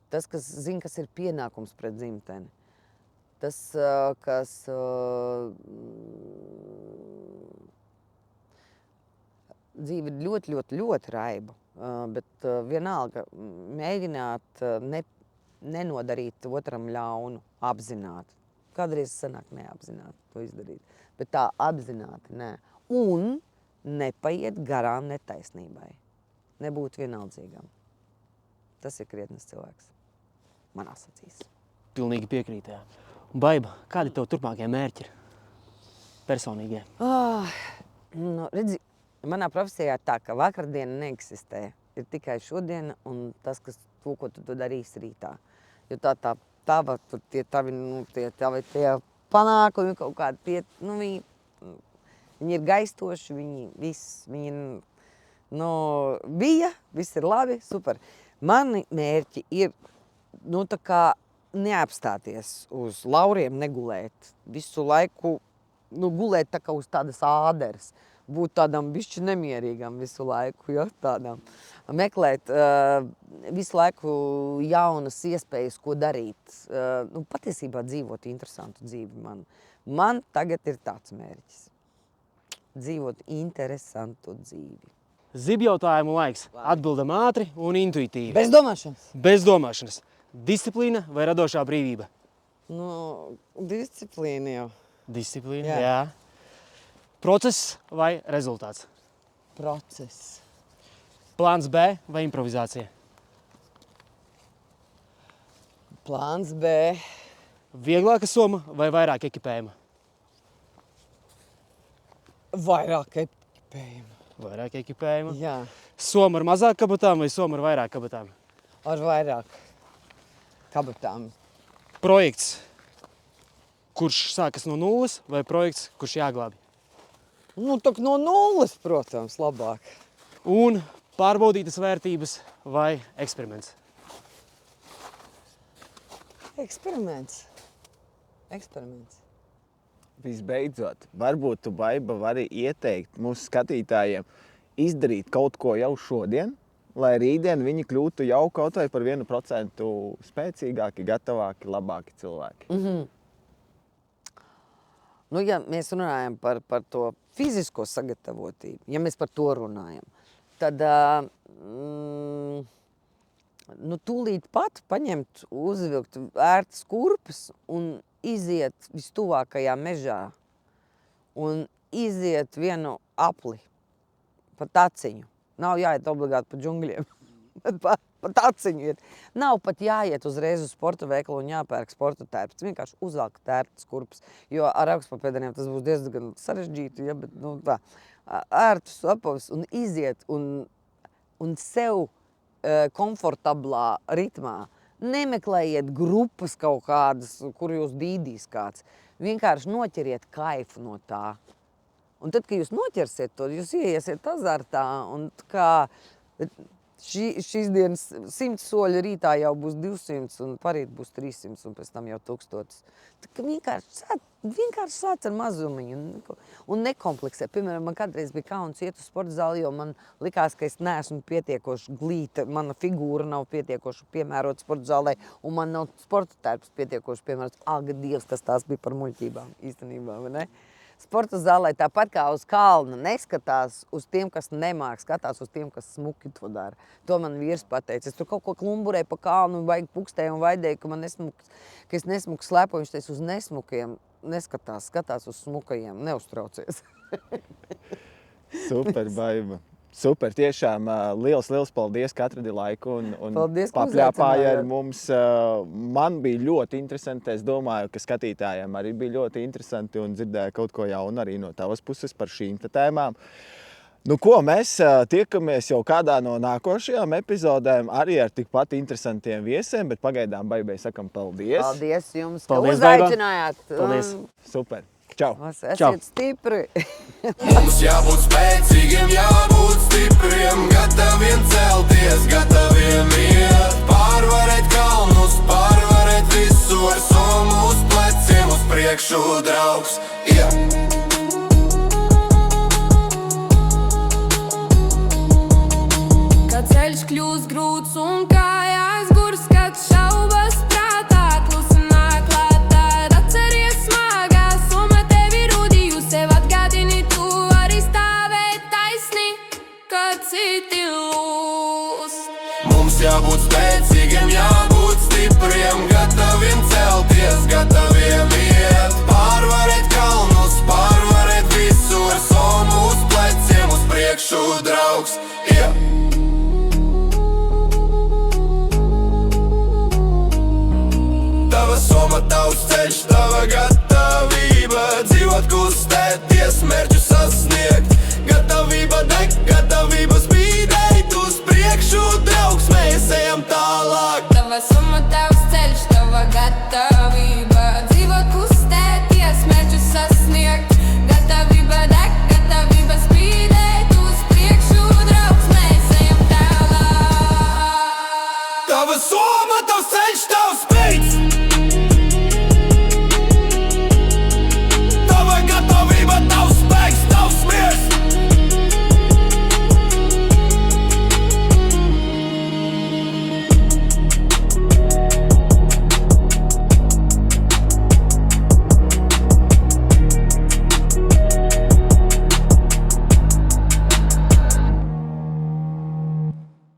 Tas, kas zina, kas ir pienākums pret dzimteni. Tas, kas dzīve ir ļoti raiba, bet vienalga mēģināt nenodarīt otram ļaunu, apzināti. Kādreiz sanāk neapzināti to izdarīt, bet tā apzināti nē. Un nepaiet garām netaisnībai. Nebūt vienaldzīgam. Tas ir krietnes cilvēks. Manās acīs. Pilnīgi piekrīt, jā. Un Baiba, kādi tev turpmākie mērķi ir? Personīgie? Redzi, manā profesijā tā, ka vakardiena neeksistē. Ir tikai šodiena un tas, to, ko tu darīsi rītā. Jo tie panākumi kaut kādi, viņi ir gaistoši, viņi bija, viss ir labi, super. Mani mērķi ir, neapstāties uz lauriem, negulēt. Visu laiku, gulēt tā kā uz tādas āderes. Būt tādam bišķi nemierīgam visu laiku, tādam. Meklēt visu laiku jaunas iespējas, ko darīt. Patiesībā dzīvot interesantu dzīvi man. Man tagad ir tāds mērķis. Dzīvot interesantu dzīvi. Zibjautājumu laiks. Atbildam ātri un intuitīvi. Bez domāšanas. Bez domāšanas. Disciplīna vai radošā brīvība? Disciplīna jau. Disciplīna, jā. Process vai rezultāts? Process. Plāns B vai improvizācija? Plāns B. Vieglāka soma vai vairāk ekipējuma? Vairāk ekipējuma. Vairāk ekipējuma. Jā. Soma ar mazāk kabatām vai soma ar vairāk kabatām? Ar vairāk kabatām. Projekts, kurš sākas no nulles, vai projekts, kurš jāglābj? Tak no nulles, protams, labāk. Un pārbaudītas vērtības vai eksperiments? Eksperiments. Visbeidzot, varbūt tu, Baiba, vari ieteikt mūsu skatītājiem izdarīt kaut ko jau šodien, lai rītdien viņi kļūtu jau kaut vai par 1% spēcīgāki, gatavāki, labāki cilvēki. Ja mēs runājam par to fizisko sagatavotību, ja mēs par to runājam, tad tūlīt pat paņemt, uzvilkt ērtas kurpes un iziet vistuvākajā mežā un iziet vienu apli pa taciņu. Nav jāiet obligāti pa džungļiem, bet pa taciņu iet. Nav pat jāiet uzreiz uz sporta veikalu un jāpērk sporta tērpes. Vienkārši uzvelkt ērtas kurpes, jo ar augstpapēdieniem tas būs diezgan sarežģīti, bet ērtus apavus un iziet un sev komfortablā ritmā. Nemeklējiet grupas kaut kādas, kur jūs dīdīs kāds. Vienkārši noķeriet kaifu no tā. Un tad, kad jūs noķersiet to, jūs ieiesiet azartā un šīs dienas 100 soļi rītā jau būs 200 un parīt būs 300 un pēc tam jau 1000. Vienkārši sāc ar mazumiņu un nekompleksē. Piemēram, man kādreiz bija kauns iet uz sporta zāli, jo man likās, ka es neesmu pietiekoši glīta, mana figūra nav pietiekoši piemērota sporta zālē un man nav sporta tērps pietiekoši piemērots. Ak, Dievs, kas tās bija par muļķībām īstenībā, vai ne? Sporta zālē tāpat kā uz kalna neskatās uz tiem, kas nemāk, skatās uz tiem, kas smuki to dara. To man vīrs pateica. Es tur kaut ko klumburēju pa kalnu, vajag pukstēju un vaidēju, ka es nesmuki slēpoju. Viņš teica, uz nesmukiem neskatās, skatās uz smukajiem, neuztraucies. Super, Baiba. Super, tiešām liels paldies, ka atradi laiku un papļāpāji ar mums. Man bija ļoti interesanti, es domāju, ka skatītājiem arī bija ļoti interesanti un dzirdēju kaut ko jaunu arī no tavas puses par šīm tēmām. Nu, ko mēs tiekamies jau kādā no nākošajām epizodēm, arī ar tikpat interesantiem viesiem, bet pagaidām Baibai sakam paldies. Paldies jums, ka Paldies, Baiba. uzaicinājāt. Paldies. Super. Čau. Esiet stipri. Mums jābūt spēcīgiem, jābūt stipriem, gataviem celties, gataviem iet, pārvarēt kalnus, pārvarēt visu ar somu uz pleciem, uz priekšu draugs. Kad ceļš kļūst grūts un kājās gurs, kad šaubas prātā klusinā klātā, atceries smagās, summa tevi rūdīju, sev atgādini, tu vari stāvēt taisni, kad citi lūst. Mums jābūt spēcīgiem, jābūt stipriem, gataviem celties, gataviem iet, pārvarēt kalnus, pārvarēt visu ar somu uz pleciem, uz priekšu draugs. Tava soma, tavs ceļš, tava gatavība dzīvot, kustēties, mērķus